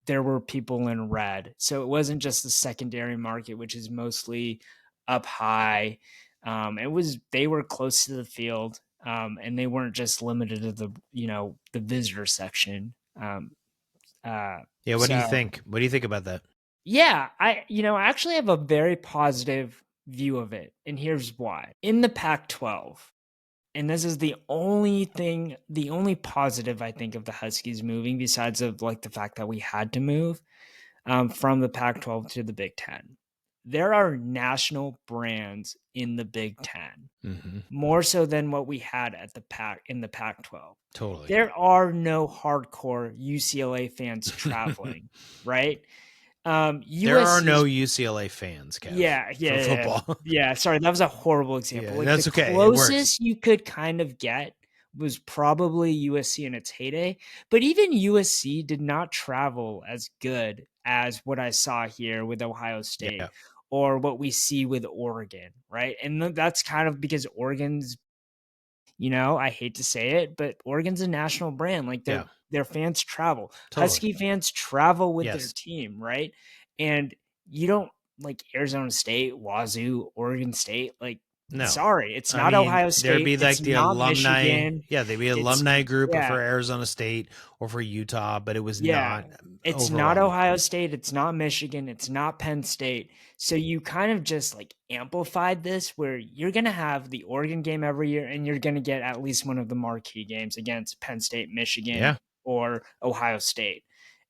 There were people in red. So it wasn't just the secondary market, which is mostly up high. They were close to the field, and they weren't just limited to the visitor section. Yeah, what do you So think? What do you think about that? yeah, I actually have a very positive view of it, and here's why. In the Pac-12, and this is the only positive I think of the Huskies moving, besides of like the fact that we had to move from the Pac-12 to the Big Ten. There are national brands in the Big Ten, more so than what we had at the Pac-12. Totally. There are no hardcore UCLA fans traveling, right? There are no UCLA fans, Kev. Yeah, for football. Yeah, sorry, that was a horrible example. Yeah, like that's the okay. It works. closest you could kind of get was probably USC in its heyday, but even USC did not travel as good as what I saw here with Ohio State Yeah. or what we see with Oregon, right? And that's kind of because Oregon's, I hate to say it, but Oregon's a national brand. Like their fans travel. Totally. Husky fans travel with their Yes. team, right? And you don't like Arizona State, Wazoo, Oregon State. Like, No. sorry, it's not Ohio State. There'd be like it's the not alumni. Michigan. Yeah, they'd be alumni group yeah. for Arizona State or for Utah, but it was Yeah. not. It's overall. not Ohio State. It's not Michigan. It's not Penn State. So you kind of just like amplified this where you're going to have the Oregon game every year and you're going to get at least one of the marquee games against Penn State, Michigan, or Ohio State.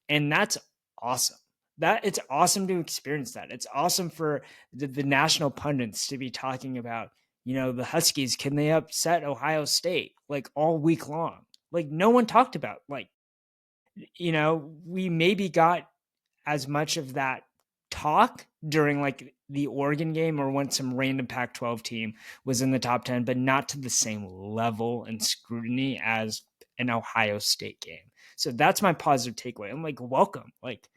And that's awesome. It's awesome to experience that. It's awesome for the national pundits to be talking about, the Huskies, can they upset Ohio State like all week long? Like no one talked about like, we maybe got as much of that talk during like the Oregon game or when some random Pac-12 team was in the top 10, but not to the same level and scrutiny as an Ohio State game. So that's my positive takeaway. I'm like, welcome. Like,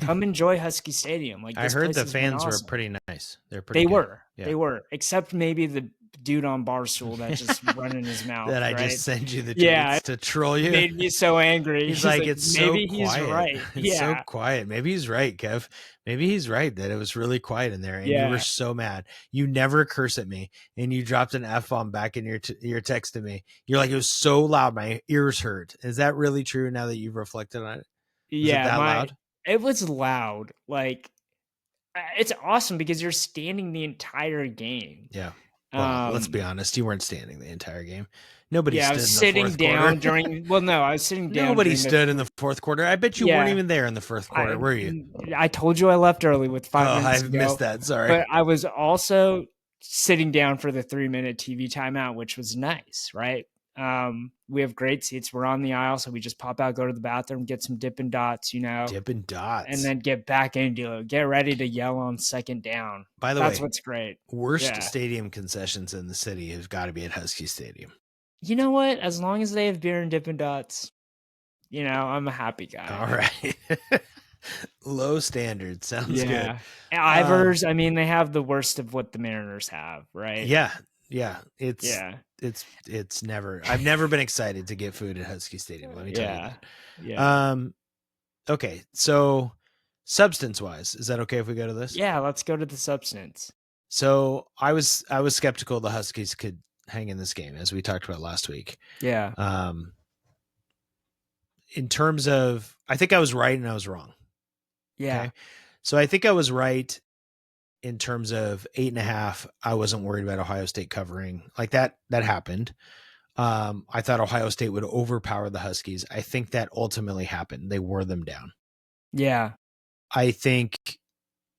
come enjoy Husky Stadium. Like, I heard the fans were pretty nice. They're pretty. They good. were. Yeah. They were, except maybe the dude on Barstool that just running his mouth. That I right? just sent you the tweets to troll you. Made me so angry. He's like, it's maybe so quiet. He's right. It's so quiet. Maybe he's right, Kev. Maybe he's right that it was really quiet in there, and you were so mad. You never curse at me, and you dropped an F-bomb back in your text to me. You're like, it was so loud, my ears hurt. Is that really true? Now that you've reflected on it, was it that loud? It was loud. Like, it's awesome because you're standing the entire game. Yeah. Well, let's be honest. You weren't standing the entire game. Nobody stood I was sitting down during. Well, no, I was sitting down. Nobody stood in the fourth quarter. I bet you weren't even there in the fourth quarter, were you? I told you I left early with 5 minutes. I've missed that. Sorry, but I was also sitting down for the 3-minute TV timeout, which was nice, right? We have great seats. We're on the aisle, so we just pop out, go to the bathroom, get some Dippin' Dots, Dippin' and Dots. then get back into it. Get ready to yell on second down. By the That's way, what's great. worst Yeah. stadium concessions in the city has got to be at Husky Stadium. You know what? As long as they have beer and Dippin' Dots, I'm a happy All guy. right. Low standard. Sounds good. Yeah. Ivers, I mean, they have the worst of what the Mariners have, right? Yeah. Yeah. Yeah. It's never, I've never been excited to get food at Husky Stadium. Let me tell you Yeah. that. Yeah. Okay. So substance wise, is that okay if we go to this? Yeah, let's go to the substance. So I was skeptical the Huskies could hang in this game, as we talked about last week. Yeah. In terms of, I think I was right and I was wrong. Yeah. Okay. So I think I was right in terms of 8.5. I wasn't worried about Ohio State covering like that. That happened. I thought Ohio State would overpower the Huskies. I think that ultimately happened. They wore them down. Yeah. I think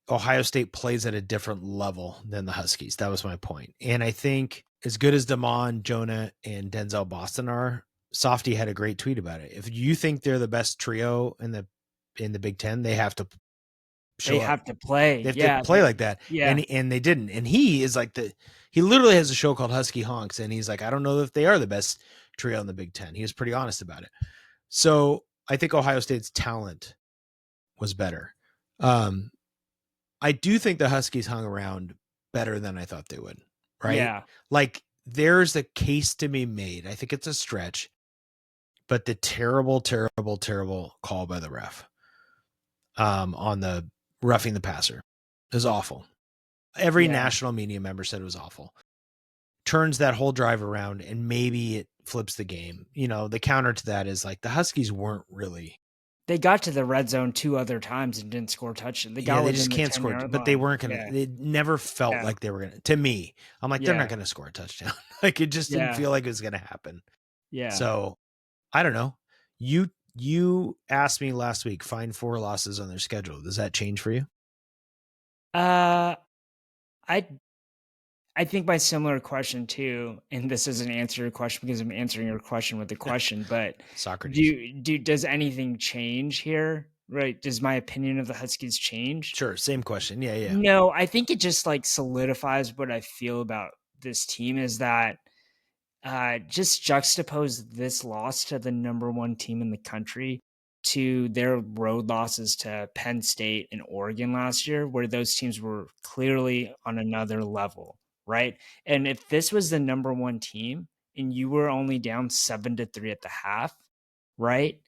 Ohio State plays at a different level than the Huskies. That was my point. And I think as good as Damon, Jonah, and Denzel Boston are, Softy had a great tweet about it. If you think they're the best trio in the Big Ten, they have to They show up. have to play. They have to Yeah. play like that. Yeah. And they didn't. And he is like he literally has a show called Husky Honks. And he's like, I don't know if they are the best trio in the Big Ten. He was pretty honest about it. So I think Ohio State's talent was better. I do think the Huskies hung around better than I thought they would. Right. Yeah. Like there's a case to be made. I think it's a stretch, but the terrible, terrible, terrible call by the ref on the roughing the passer is awful. Every national media member said it was awful. Turns that whole drive around and maybe it flips the game. The counter to that is like the Huskies weren't really. They got to the red zone 2 other times and didn't score a touchdown. They got They within just the can't score, 10-yard but they line. weren't going to, it never felt like they were going to me. I'm like, they're not going to score a touchdown. Like it just didn't feel like it was going to happen. Yeah. So I don't know. You asked me last week, find 4 losses on their schedule. Does that change for you? I think my similar question too, and this isn't answer your question because I'm answering your question with a question, but Socrates. Does anything change here? Right? Does my opinion of the Huskies change? Sure. Same question. Yeah. No, I think it just like solidifies what I feel about this team is that just juxtapose this loss to the number 1 team in the country to their road losses to Penn State and Oregon last year, where those teams were clearly on another level, right? And if this was the number 1 team and you were only down 7-3 at the half, right?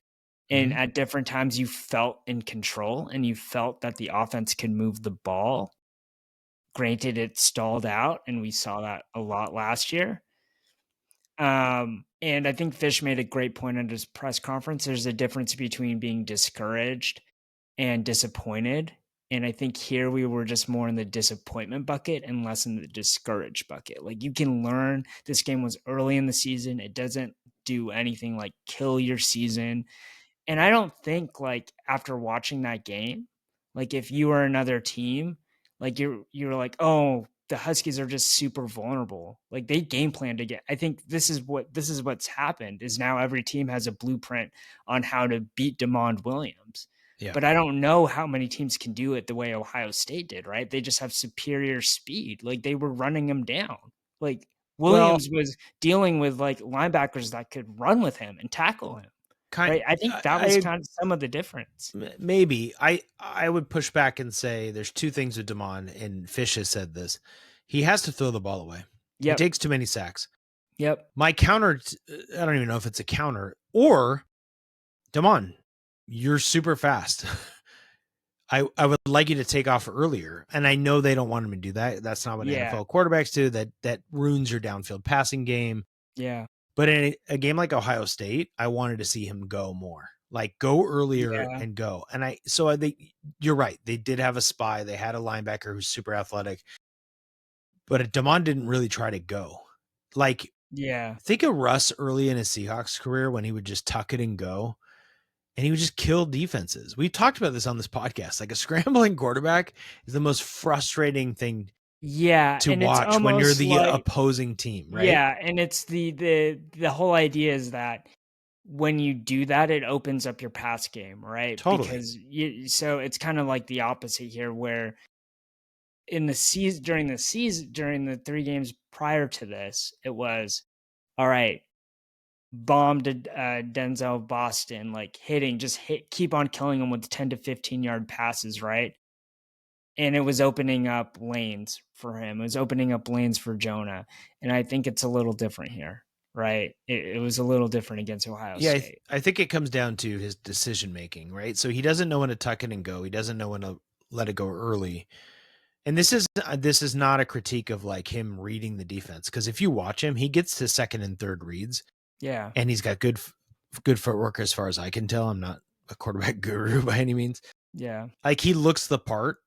And at different times you felt in control and you felt that the offense could move the ball. Granted, it stalled out, and we saw that a lot last year. And I think Fish made a great point at his press conference. There's a difference between being discouraged and disappointed. And I think here we were just more in the disappointment bucket and less in the discouraged bucket. Like you can learn this game was early in the season. It doesn't do anything like kill your season. And I don't think like after watching that game, like if you were another team, like you're like, oh, the Huskies are just super vulnerable. Like they game planned to get. I think this is what's happened is now every team has a blueprint on how to beat DeMond Williams. Yeah. But I don't know how many teams can do it the way Ohio State did, right? They just have superior speed. Like they were running him down. Like Williams was dealing with like linebackers that could run with him and tackle him. Right. I think that was kind of some of the difference. Maybe I would push back and say there's 2 things with Damon, and Fish has said this. He has to throw the ball away. He takes too many sacks. Yep. My counter, I don't even know if it's a counter or Damon, you're super fast. I would like you to take off earlier. And I know they don't want him to do that. That's not what NFL quarterbacks do. That ruins your downfield passing game. Yeah. But in a game like Ohio State, I wanted to see him go more, like go earlier and go. And you're right. They did have a spy. They had a linebacker who's super athletic, but Damon didn't really try to go. Like, think of Russ early in his Seahawks career when he would just tuck it and go, and he would just kill defenses. We talked about this on this podcast. Like a scrambling quarterback is the most frustrating thing Yeah, to and it's watch when you're almost the like opposing team, right? yeah, and it's the whole idea is that when you do that, it opens up your pass game, right? Totally. Because so it's kind of like the opposite here, where in the season during the 3 games prior to this, it was all right. Bombed Denzel Boston, like hitting, just hit, keep on killing him with 10 to 15 yard passes, right? And it was opening up lanes for him. It was opening up lanes for Jonah. And I think it's a little different here, right? It was a little different against Ohio Yeah, State. I think it comes down to his decision making, right? So he doesn't know when to tuck it and go. He doesn't know when to let it go early. And this is not a critique of like him reading the defense, because if you watch him, he gets to second and third reads, Yeah. and he's got good footwork as far as I can tell. I'm not a quarterback guru by any means. Yeah. Like, he looks the part.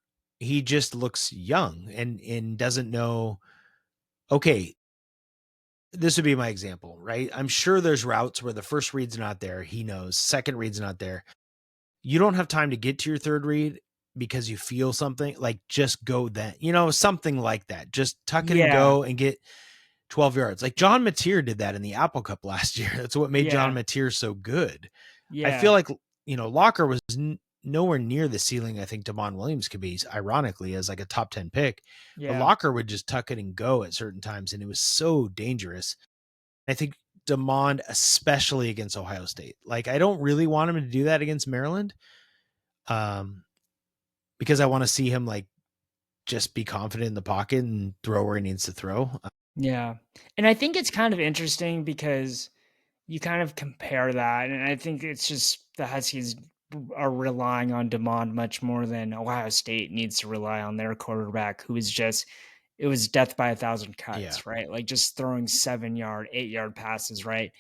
He just looks young and doesn't know. Okay, this would be my example, right? I'm sure there's routes where the first read's not there. He knows second read's not there. You don't have time to get to your third read because you feel something, like, just go then, something like that. Just tuck it and Yeah. go and get 12 yards. Like John Mateer did that in the Apple Cup last year. That's what made John Yeah. Mateer so good. I feel Yeah. like, Locker was nowhere near the ceiling I think Damon Williams could be, ironically, as like a top 10 pick. But Yeah. Locker would just tuck it and go at certain times, and it was so dangerous. I think Damon, especially against Ohio State, like, I don't really want him to do that against Maryland, um, because I want to see him like just be confident in the pocket and throw where he needs to throw. Yeah. And I think it's kind of interesting because you kind of compare that, and I think it's just the Huskies are relying on Demond much more than Ohio State needs to rely on their quarterback, who is just it was death by a thousand Yeah. cuts, right? Like just throwing 7 yard, 8 yard passes, right?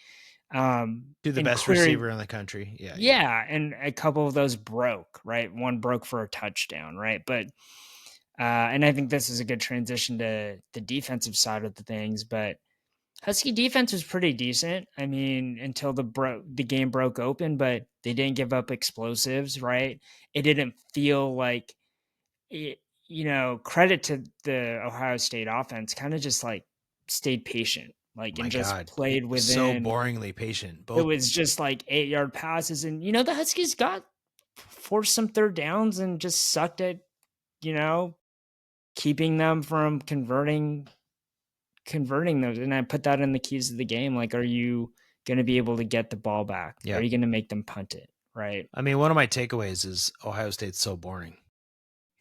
To the And best clearing, receiver in the country. Yeah. Yeah. yeah, and a couple of those broke, right? One broke for a touchdown, right? But and I think this is a good transition to the defensive side of the things, but Husky defense was pretty decent. I mean, until the game broke open, but they didn't give up explosives, right? It didn't feel like it, credit to the Ohio State offense, kind of just like stayed patient, like, and My just God. played So within. boringly patient. It Both. was just like 8 yard passes, and the Huskies got forced some third downs and just sucked at, you know, keeping them from converting those. And I put that in the keys of the game. Like, are you going to be able to get the ball back? Are Yeah. you going to make them punt it? Right. I mean, one of my takeaways is Ohio State's so boring.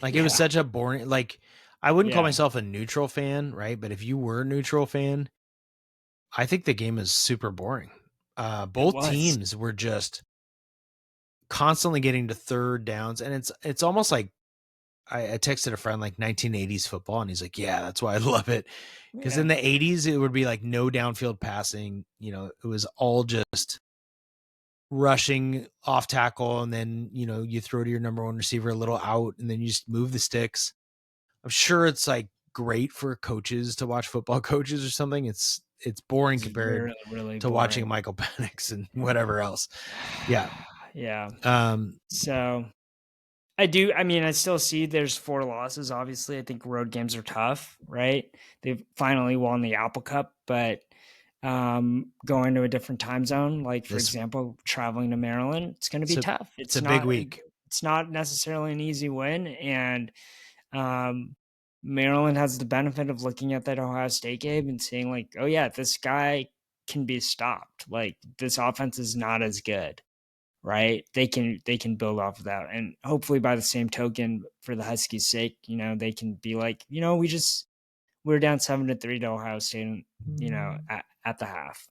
Like, it was Yeah. such a boring, like, I wouldn't call Yeah. myself a neutral fan, right? But if you were a neutral fan, I think the game is super boring. It Both was. teams were just constantly getting to third downs, and it's almost like I texted a friend like 1980s football, and he's like, "Yeah, that's why I love it." Because in Yeah. the 80s, it would be like no downfield passing. It was all just rushing off tackle, and then you throw to your number one receiver a little out, and then you just move the sticks. I'm sure it's like great for coaches to watch, football coaches or something. It's boring It's compared really, really to watching boring. Michael Penix and whatever else. Yeah. Yeah. Um, So I do. I mean, I still see there's 4 losses. Obviously, I think road games are tough, right? They've finally won the Apple Cup, but going to a different time zone, like for this example, traveling to Maryland, it's going to be it's a tough. it's a big week. It's not necessarily an easy win, and um, Maryland has the benefit of looking at that Ohio State game and seeing like, oh yeah, this guy can be stopped. Like this offense is not as good, right? They can build off of that, and hopefully by the same token, for the Huskies' sake, they can be like, we're down 7-3 to Ohio State, at the half,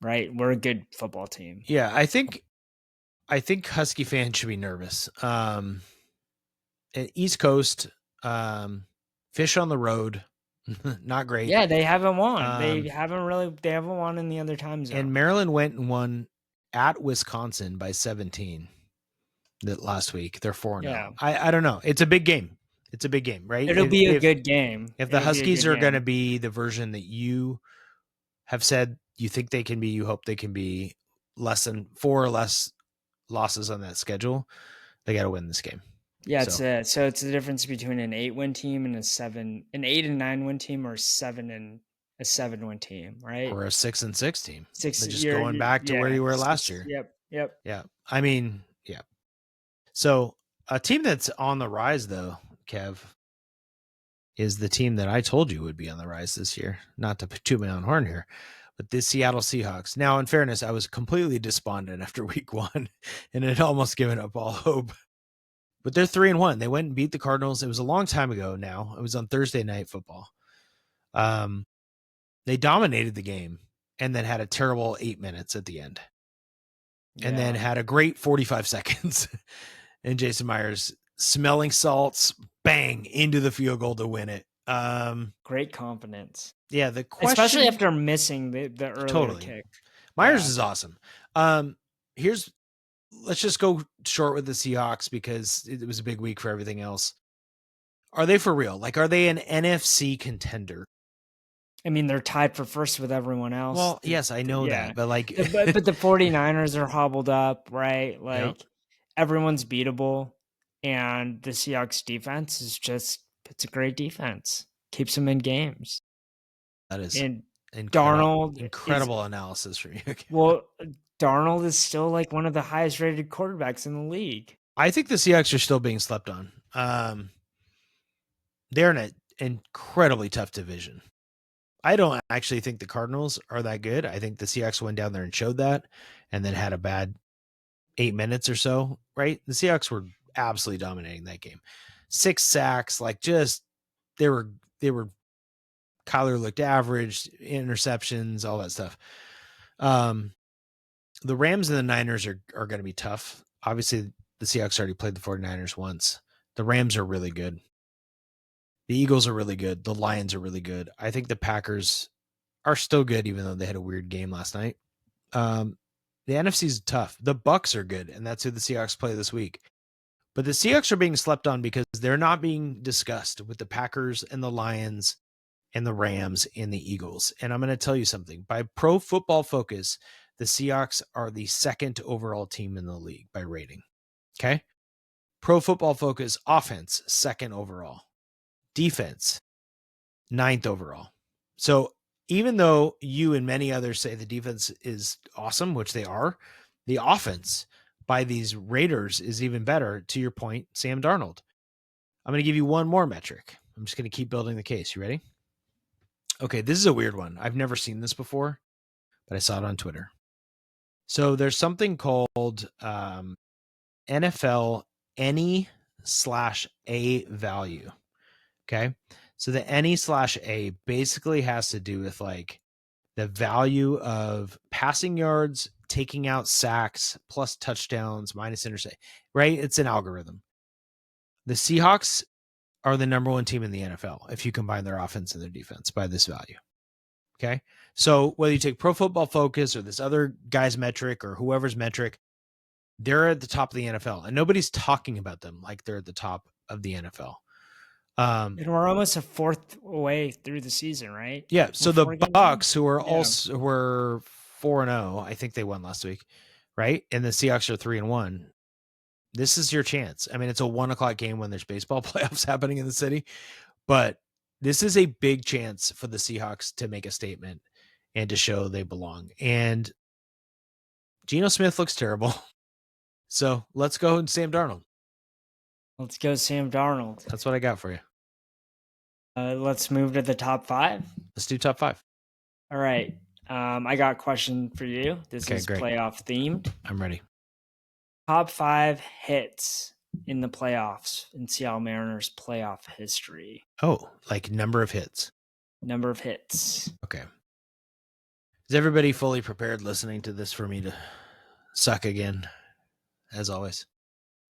right? We're a good football team. Yeah, I think Husky fans should be nervous. East Coast, fish on the road, not great. Yeah, they haven't won. Um, They haven't won in the other time and zone. Maryland went and won at Wisconsin by 17 that last week. They're 4-0. Yeah, I don't know. It's a big game. It's a big game, right? it'll If be a if good game. if the It'll be a Huskies good are going to game. be the version that you have said you think they can be, you hope they can be, less than 4 or less losses on that schedule, they got to win this game. Yeah, So it's the difference between an 8-win team and an 8 and 9-win team, or a 7-win team, right? or a 6-6 team. 6 They're just going back to where yeah, you were last 6, year. yep. Yeah. I mean, yeah. So a team that's on the rise, though, Kev, is the team that I told you would be on the rise this year. Not to toot my own horn here, but the Seattle Seahawks. Now, in fairness, I was completely despondent after week 1 and had almost given up all hope. But they're 3-1. They went and beat the Cardinals. It was a long time ago now. It was on Thursday Night Football. They dominated the game and then had a terrible 8 minutes at the end. And then Yeah. had a great 45 seconds. And Jason Myers smelling salts, bang, into the field goal to win it. Great confidence. Yeah, the Especially question after missing the earlier totally. kick. Myers Yeah. is awesome. Here's let's just go short with the Seahawks because it was a big week for everything else. Are they for real? Like, are they an NFC contender? I mean, they're tied for first with everyone else. Well, yes, I know Yeah. that, but like, But the 49ers are hobbled up, right? yeah, Like, everyone's beatable, and the Seahawks defense it's a great defense. Keeps them in games. that is And incredible, Darnold is incredible analysis for you. well, Darnold is still like one of the highest rated quarterbacks in the league. I think the Seahawks are still being slept on. They're in an incredibly tough division. I don't actually think the Cardinals are that good. I think the Seahawks went down there and showed that and then had a bad 8 minutes or so, right? The Seahawks were absolutely dominating that game. 6 sacks, like just they were Kyler looked average, interceptions, all that stuff. The Rams and the Niners are going to be tough. Obviously, the Seahawks already played the 49ers once. The Rams are really good. The Eagles are really good. The Lions are really good. I think the Packers are still good, even though they had a weird game last night. The NFC is tough. The Bucks are good, and that's who the Seahawks play this week. But the Seahawks are being slept on because they're not being discussed with the Packers and the Lions and the Rams and the Eagles. And I'm going to tell you something. By Pro Football Focus, the Seahawks are the second overall team in the league by rating. Okay? Pro Football Focus offense, second overall. Defense, ninth overall. So even though you and many others say the defense is awesome, which they are, the offense by these Raiders is even better. To your point, Sam Darnold. I'm going to give you one more metric. I'm just going to keep building the case. You ready? Okay, this is a weird one. I've never seen this before, but I saw it on Twitter. So there's something called NFL any/a value. Okay. So the any/a basically has to do with like the value of passing yards, taking out sacks, plus touchdowns, minus intercept, right? It's an algorithm. The Seahawks are the number one team in the NFL if you combine their offense and their defense by this value. Okay. So whether you take Pro Football Focus or this other guy's metric or whoever's metric, they're at the top of the NFL and nobody's talking about them like they're at the top of the NFL. And we're almost a fourth way through the season, right? Yeah. We're So the 4 games in? Bucks, who are Yeah. also were 4-0, I think they won last week, right? And the Seahawks are 3-1. This is your chance. I mean, it's a 1:00 game when there's baseball playoffs happening in the city, but this is a big chance for the Seahawks to make a statement and to show they belong. And Geno Smith looks terrible. So let's go and Sam Darnold. Let's go Sam Darnold. That's what I got for you. Let's move to the top 5. Let's do top 5. All right. I got a question for you. This Okay, is great. playoff themed. I'm ready. Top 5 hits in the playoffs in Seattle Mariners playoff history. Oh, like number of hits. Number of hits. Okay. Is everybody fully prepared listening to this for me to suck again? As always.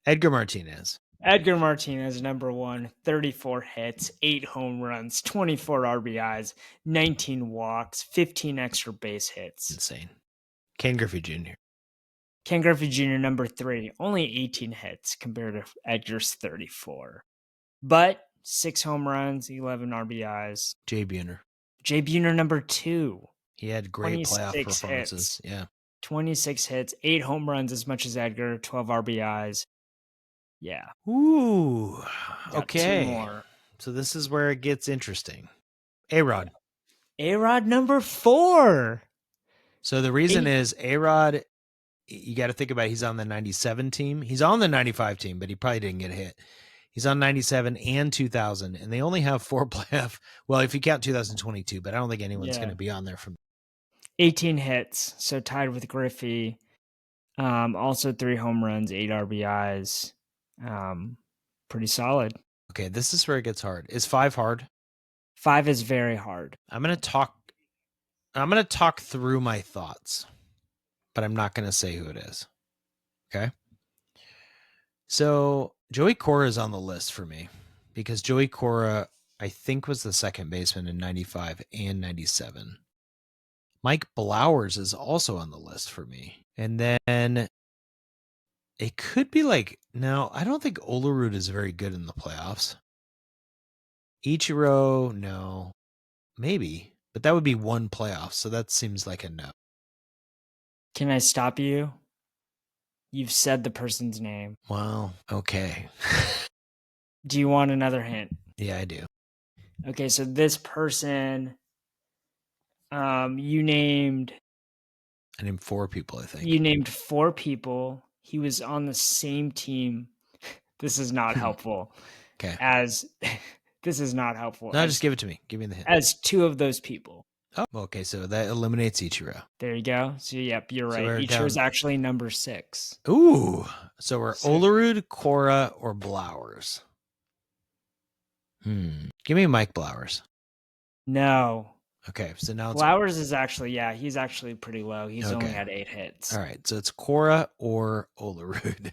Edgar Martinez. Edgar Martinez, number 1, 34 hits, 8 home runs, 24 RBIs, 19 walks, 15 extra base hits. Insane. Ken Griffey Jr. Ken Griffey Jr., number 3, only 18 hits compared to Edgar's 34. But 6 home runs, 11 RBIs. Jay Buhner. Jay Buhner, number 2. He had great playoff 26 performances. hits. Yeah. 26 hits, 8 home runs as much as Edgar, 12 RBIs. Yeah. Ooh. Got two Okay. more. So this is where it gets interesting. A-Rod. A-Rod number 4. So the reason Eight. is A-Rod, you got to think about it, he's on the 97 team. He's on the 95 team, but he probably didn't get hit. He's on 97 and 2000, and they only have 4 playoff. Well, if you count 2022, but I don't think anyone's going Yeah. to be on there from 18 hits, so tied with Griffey. Also 3 home runs, 8 RBIs. Pretty solid. Okay, this is where it gets hard. Is 5 hard? 5 is very hard. I'm going to talk through my thoughts, but I'm not going to say who it is. Okay? So, Joey Cora is on the list for me because Joey Cora, I think, was the second baseman in 95 and 97. Mike Blowers is also on the list for me. And then it could be like, no, I don't think Olerud is very good in the playoffs. Ichiro, no. Maybe. But that would be one playoff, so that seems like a no. Can I stop you? You've said the person's name. Well, okay. Do you want another hint? Yeah, I do. Okay, so this person, you named I named 4 people, I think. you named 4 people. He was on the same team. This is not helpful. Okay. As this is not helpful. No, just give it to me. Give me the hint. As 2 of those people. Oh, okay. So that eliminates Ichiro. There you go. So yep, you're So right. we're Ichiro's down- actually number 6. Ooh. So we're So- Olerud, Cora, or Blowers. Give me Mike Blowers. No. Okay. So now it's Flowers is actually, he's actually pretty low. He's only Okay. had 8 hits. all right. So it's Cora or Olerud.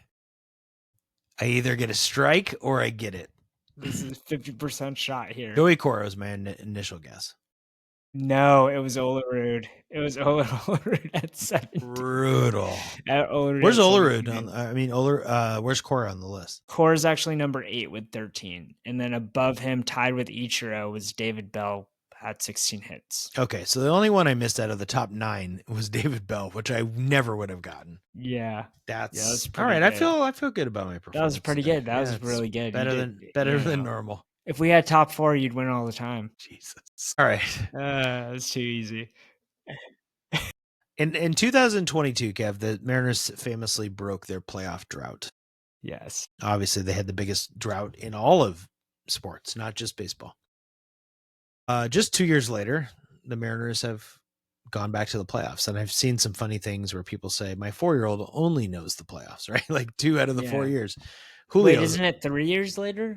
I either get a strike or I get it. This is 50% shot here. Joey Cora was my initial guess. No, it was Olerud. It was Olerud at 17. Brutal. Olerud Where's at Olerud? 17. Where's Cora on the list? Core's actually number 8 with 13. And then above him, tied with Ichiro, was David Bell at 16 hits. Okay, so the only one I missed out of the top 9 was David Bell, which I never would have gotten. Yeah. That's pretty all right. good. I feel good about my performance. That was pretty today. good. That was really good. Better than normal. If we had top 4, you'd win all the time. Jesus. All right. That's too easy. In 2022, Kev, the Mariners famously broke their playoff drought. Yes. Obviously, they had the biggest drought in all of sports, not just baseball. Just 2 years later, the Mariners have gone back to the playoffs, and I've seen some funny things where people say my 4-year-old only knows the playoffs, right? Like 2 out of the 4 years. Julio, Wait, isn't it 3 years later?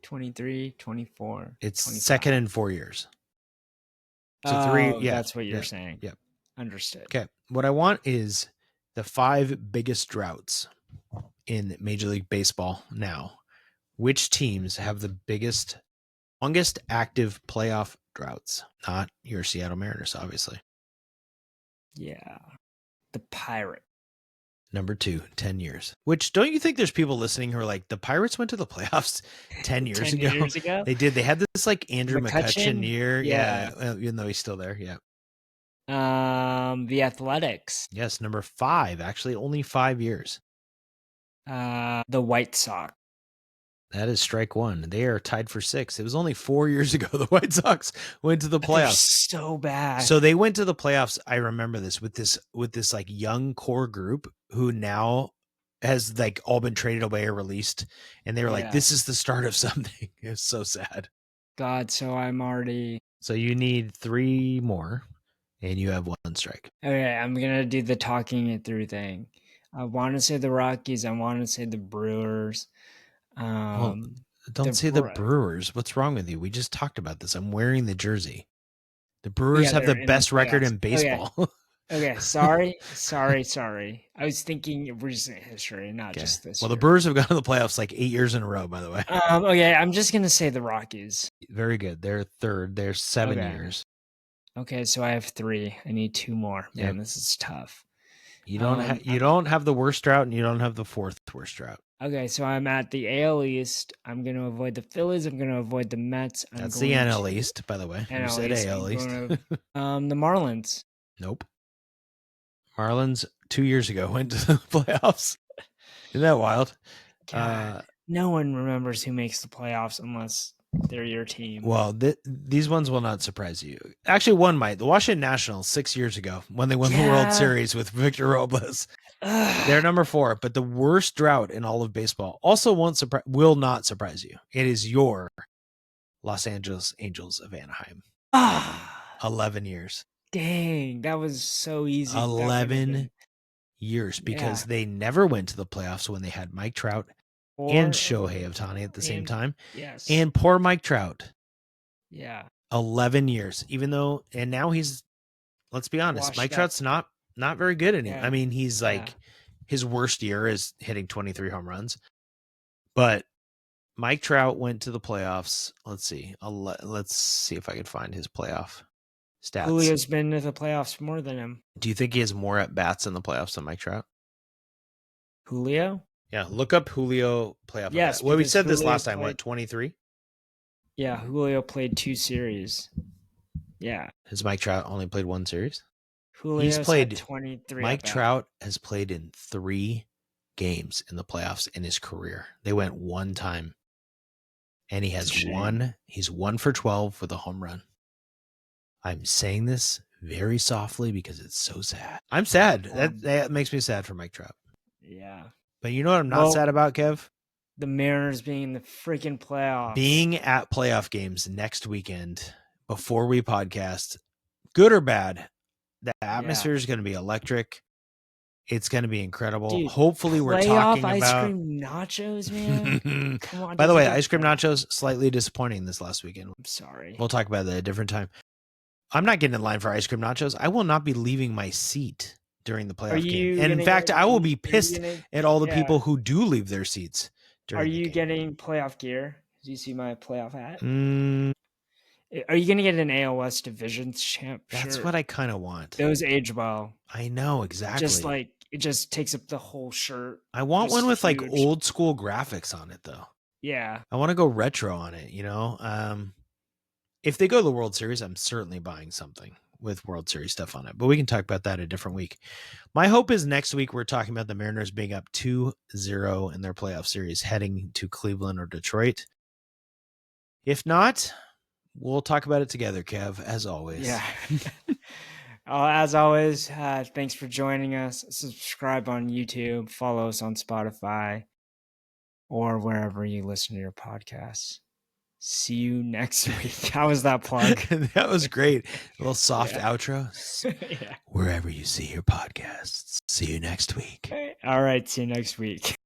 23, 24. It's 25. second in 4 years. So 3, yeah. That's what you're saying. Yep. Understood. Okay. What I want is the 5 biggest droughts in Major League Baseball now. Which teams have the longest active playoff droughts? Not your Seattle Mariners, obviously. Yeah. The Pirate. Number 2, 10 years. Which, don't you think there's people listening who are like, the Pirates went to the playoffs 10 years 10 ago? years ago? They did. They had this like Andrew McCutcheon year. Yeah. Even though he's still there. Yeah. The Athletics. Yes, number 5. Actually, only 5 years. The White Sox. That is strike 1. They are tied for 6. It was only 4 years ago the White Sox went to the They're playoffs. so bad. So they went to the playoffs. I remember this with this like young core group who now has like all been traded away or released, and they were like, "This is the start of something." It's so sad. God, so I'm already. So you need 3 more, and you have 1 strike. Okay, I'm gonna do the talking it through thing. I want to say the Rockies. I want to say the Brewers. Don't say the Brewers. What's wrong with you? We just talked about this. I'm wearing the jersey. The Brewers have the best record in baseball. Okay, sorry. I was thinking of recent history, not just this. Well, the Brewers have gone to the playoffs like 8 years in a row, by the way. Okay, I'm just gonna say the Rockies. Very good. They're third. They're 7 years. Okay, so I have 3. I need 2 more. Man, this is tough. You don't have the worst drought, and you don't have the 4th worst drought. Okay, so I'm at the AL East. I'm going to avoid the Phillies. I'm going to avoid the Mets. That's the NL East, by the way. You said AL East. The Marlins. Nope. Marlins 2 years ago went to the playoffs. Isn't that wild? God, no one remembers who makes the playoffs unless they're your team. Well, these ones will not surprise you. Actually, one might. The Washington Nationals 6 years ago when they won the World Series with Victor Robles. They're number 4, but the worst drought in all of baseball also will not surprise you. It is your Los Angeles Angels of Anaheim. 11 years. Dang, that was so easy. 11 years because they never went to the playoffs when they had Mike Trout and Shohei Ohtani at the same time. Yes. And poor Mike Trout. Yeah. 11 years, even though, and now he's, let's be honest, Mike Trout's not very good anymore. I mean, he's like, his worst year is hitting 23 home runs. But Mike Trout went to the playoffs. Let's see. Let's see if I can find his playoff stats. Julio's been to the playoffs more than him. Do you think he has more at bats in the playoffs than Mike Trout? Julio? Yeah, look up Julio playoff. Yes. Well, we said this last time. What, 23? Yeah, Julio played 2 series. Yeah. Has Mike Trout only played 1 series? Julio's played 23. Mike Trout has played in 3 games in the playoffs in his career. They went 1 time. And he has won. He's 1 for 12 with a home run. I'm saying this very softly because it's so sad. I'm sad. That makes me sad for Mike Trout. Yeah. But you know what I'm not sad about, Kev? The Mariners being in the freaking playoffs. Being at playoff games next weekend before we podcast, good or bad, the atmosphere is going to be electric. It's going to be incredible. Dude, hopefully we're talking about ice cream nachos, man. Come on. By the way, ice cream nachos slightly disappointing this last weekend. I'm sorry. We'll talk about that at a different time. I'm not getting in line for ice cream nachos. I will not be leaving my seat during the playoff game. And in fact, I will be pissed at all the people who do leave their seats. Are you getting playoff gear? Do you see my playoff hat? Are you going to get an ALS Divisions champ shirt? That's what I kind of want. Those age well. I know, exactly. Just like, it just takes up the whole shirt. I want one with like old school graphics on it, though. Yeah. I want to go retro on it, you know? If they go to the World Series, I'm certainly buying something with World Series stuff on it. But we can talk about that a different week. My hope is next week we're talking about the Mariners being up 2-0 in their playoff series, heading to Cleveland or Detroit. If not, we'll talk about it together, Kev, as always. Yeah. As always, thanks for joining us. Subscribe on YouTube, follow us on Spotify, or wherever you listen to your podcasts. See you next week. How was that plug? That was great. A little soft outro. Wherever you see your podcasts. See you next week. All right. See you next week.